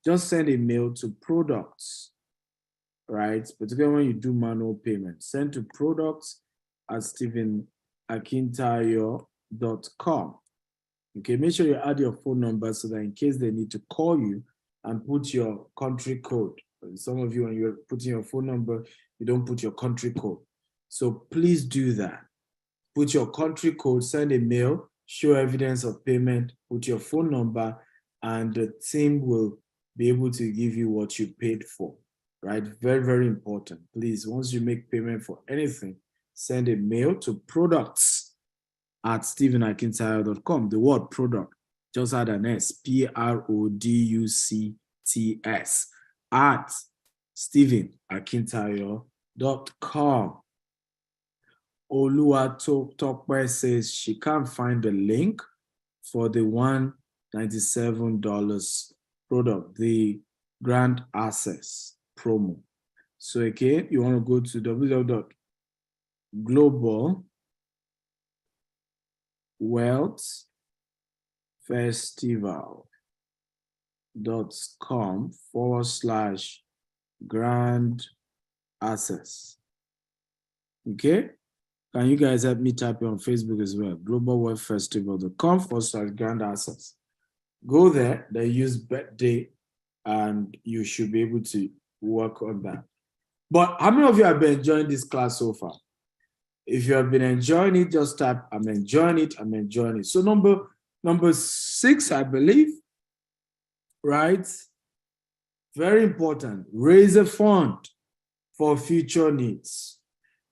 just send a mail to products, right? Particularly when you do manual payment, send to products@stephenakintayo.com. Okay, make sure you add your phone number so that in case they need to call you and put your country code. Some of you, when you're putting your phone number, you don't put your country code. So please do that. Put your country code, send a mail, show evidence of payment, put your phone number, and the team will be able to give you what you paid for, right? Very, very important. Please, once you make payment for anything, send a mail to products@stephenakintayo.com. The word product, just add an S, PRODUCTS, @stephenakintayo.com. Oluwatokpe says she can't find the link for the $197 product, the Grand Access promo. So again, you want to go to globalwealthfestival.com/Grand Access. Okay? Can you guys help me type it on Facebook as well? globalwealthfestival.com/Grand Access. Go there, then use birthday, and you should be able to work on that. But how many of you have been enjoying this class so far? If you have been enjoying it, just type, I'm enjoying it, I'm enjoying it. So number 6, I believe, right? Very important. Raise a fund for future needs,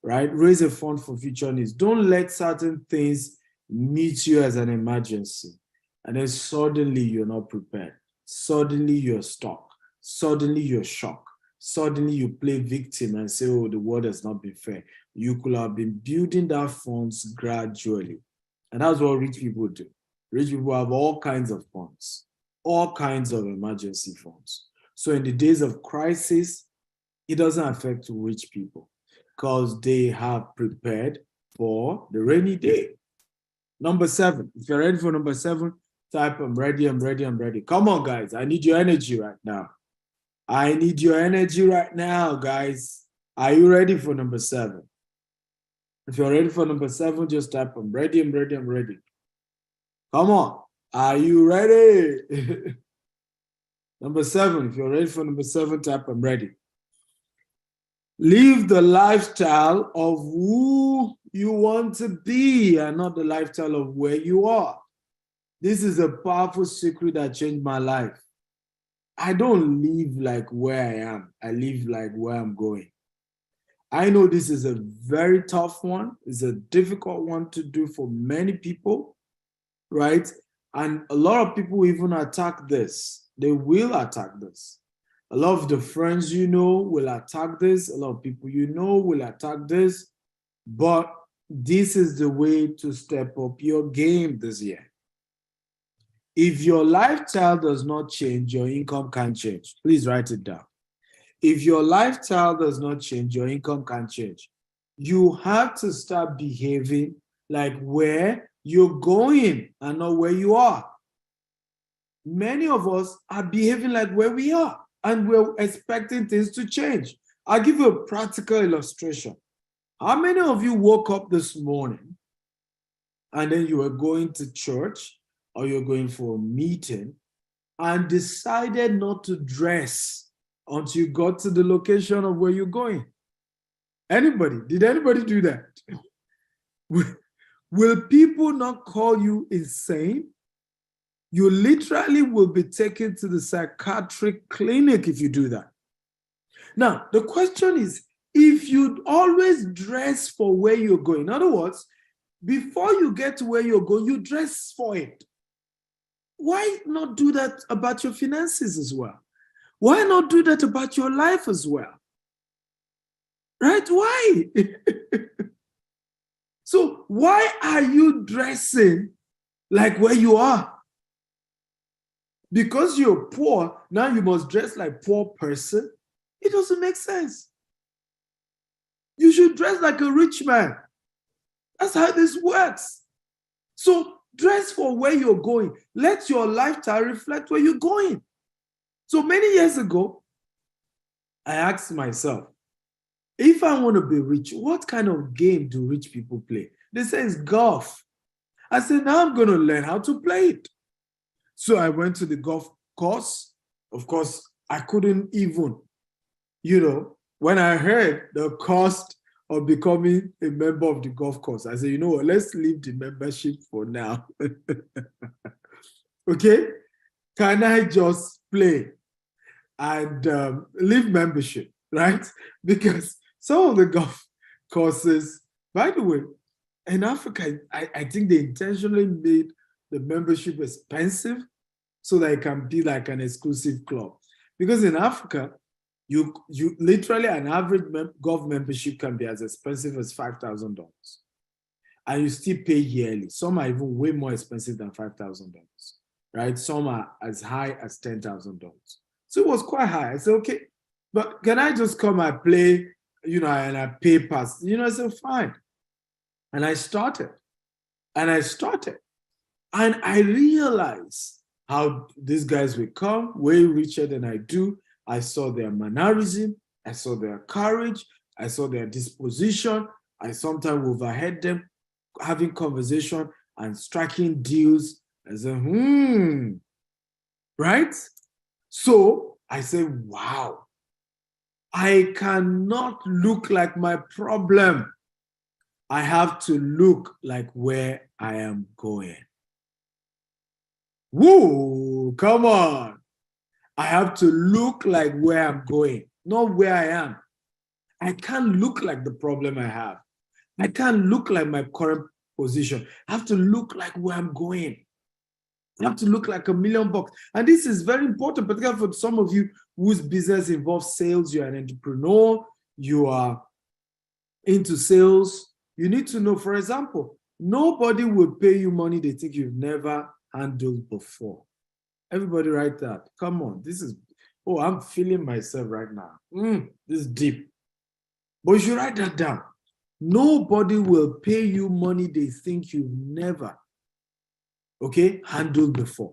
right? Raise a fund for future needs. Don't let certain things meet you as an emergency. And then suddenly you're not prepared. Suddenly you're stuck. Suddenly you're shocked. Suddenly you play victim and say, oh, the world has not been fair. You could have been building that funds gradually. And that's what rich people do. Rich people have all kinds of funds, all kinds of emergency funds. So in the days of crisis, it doesn't affect rich people because they have prepared for the rainy day. Number 7, if you're ready for number 7, type, I'm ready, I'm ready, I'm ready. Come on, guys. I need your energy right now. I need your energy right now, guys. Are you ready for number 7? If you're ready for number 7, just type, I'm ready, I'm ready, I'm ready. Come on. Are you ready? Number 7, if you're ready for number 7, type, I'm ready. Live the lifestyle of who you want to be and not the lifestyle of where you are. This is a powerful secret that changed my life. I don't live like where I am. I live like where I'm going. I know this is a very tough one. It's a difficult one to do for many people, right? And a lot of people even attack this. They will attack this. A lot of the friends you know will attack this. A lot of people you know will attack this. But this is the way to step up your game this year. If your lifestyle does not change, your income can't change. Please write it down. If your lifestyle does not change, your income can't change. You have to start behaving like where you're going and not where you are. Many of us are behaving like where we are and we're expecting things to change. I'll give you a practical illustration. How many of you woke up this morning and then you were going to church or you're going for a meeting and decided not to dress until you got to the location of where you're going? Anybody? Did anybody do that? Will people not call you insane? You literally will be taken to the psychiatric clinic if you do that. Now, the question is, if you always dress for where you're going, in other words, before you get to where you're going, you dress for it. Why not do that about your finances as well? Why not do that about your life as well? Right? Why? So why are you dressing like where you are? Because you're poor, now you must dress like a poor person? It doesn't make sense. You should dress like a rich man. That's how this works. So dress for where you're going. Let your lifestyle reflect where you're going. So many years ago, I asked myself, if I want to be rich, what kind of game do rich people play? They say it's golf. I said, now I'm going to learn how to play it. So I went to the golf course. Of course, I couldn't even, when I heard the cost of becoming a member of the golf course, I said, you know what, let's leave the membership for now. Okay? Can I just play and leave membership, right? Because some of the golf courses, by the way, in Africa, I think they intentionally made the membership expensive so that it can be like an exclusive club. Because in Africa, you literally, an average golf membership can be as expensive as $5,000. And you still pay yearly. Some are even way more expensive than $5,000, right? Some are as high as $10,000. So it was quite high. I said, okay, but can I just come and play, and I pay pass? I said, fine. And I started. And I realized how these guys will come way richer than I do. I saw their mannerism. I saw their courage. I saw their disposition. I sometimes overheard them having conversation and striking deals. I said, right? So I said, wow, I cannot look like my problem. I have to look like where I am going. Woo, come on. I have to look like where I'm going, not where I am. I can't look like the problem I have. I can't look like my current position. I have to look like where I'm going. I have to look like $1 million. And this is very important, particularly for some of you whose business involves sales. You're an entrepreneur. You are into sales. You need to know, for example, nobody will pay you money they think you've never handled before. Everybody write that. Come on. I'm feeling myself right now. This is deep. But you should write that down. Nobody will pay you money they think you've never, handled before.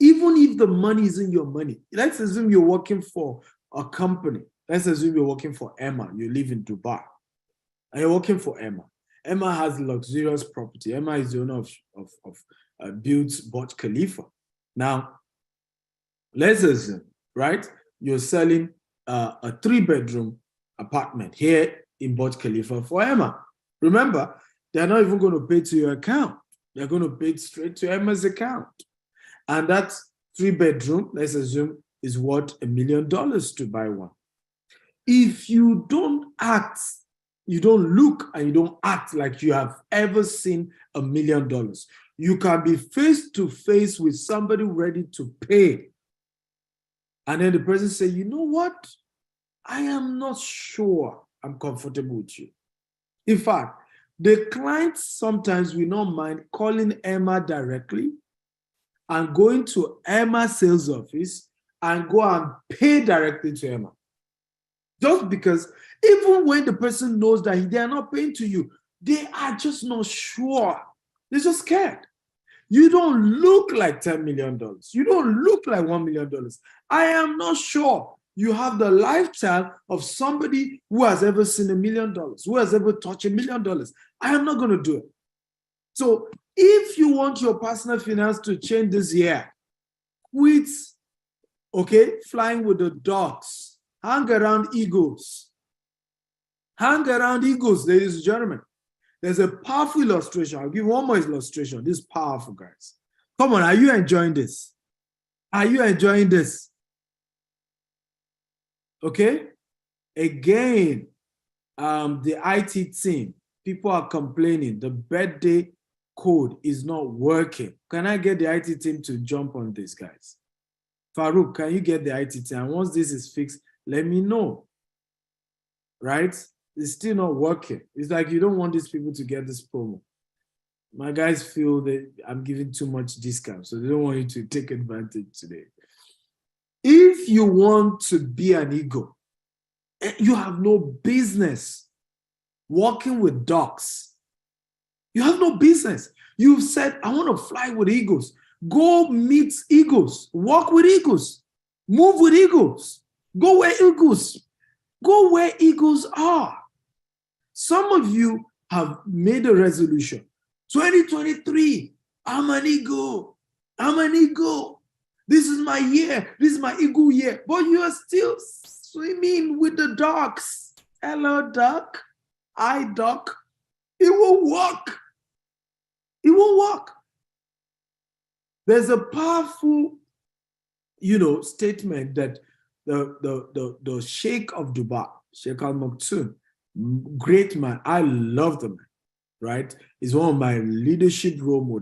Even if the money isn't your money. Let's assume you're working for a company. Let's assume you're working for Emma. You live in Dubai. And you're working for Emma. Emma has luxurious property. Emma is the owner of built Burj Khalifa. Now, let's assume, right? You're selling a 3-bedroom apartment here in Burj Khalifa for Emma. Remember, they're not even going to pay to your account. They're going to pay straight to Emma's account. And that 3-bedroom, let's assume, is worth $1 million to buy one. If you don't act, you don't look and you don't act like you have ever seen $1 million, you can be face to face with somebody ready to pay. And then the person say, you know what? I am not sure I'm comfortable with you. In fact, the clients sometimes will not mind calling Emma directly and going to Emma's sales office and go and pay directly to Emma. Just because even when the person knows that they are not paying to you, they are just not sure. They're just scared. You don't look like $10 million. You don't look like $1 million. I am not sure you have the lifestyle of somebody who has ever seen $1 million, who has ever touched $1 million. I am not going to do it. So if you want your personal finance to change this year, quit, flying with the dogs. Hang around egos. Hang around egos, ladies and gentlemen. There's a powerful illustration. I'll give one more illustration. This is powerful, guys. Come on, are you enjoying this? Are you enjoying this? Okay. Again, the IT team, people are complaining the birthday code is not working. Can I get the IT team to jump on this, guys? Farouk, can you get the IT team? And once this is fixed, let me know. Right? It's still not working. It's like you don't want these people to get this promo. My guys feel that I'm giving too much discount, so they don't want you to take advantage today. If you want to be an eagle, you have no business working with ducks. You have no business. You've said, I want to fly with eagles. Go meet eagles. Walk with eagles. Move with eagles. Go where eagles are. Some of you have made a resolution. 2023, I'm an eagle. I'm an eagle. This is my year. This is my eagle year. But you are still swimming with the ducks. Hello, duck. Hi, duck. It won't work. It won't work. There's a powerful, statement that the Sheikh of Dubai, Sheikh Al Maktoum, great man. I love the man, right? He's one of my leadership role models.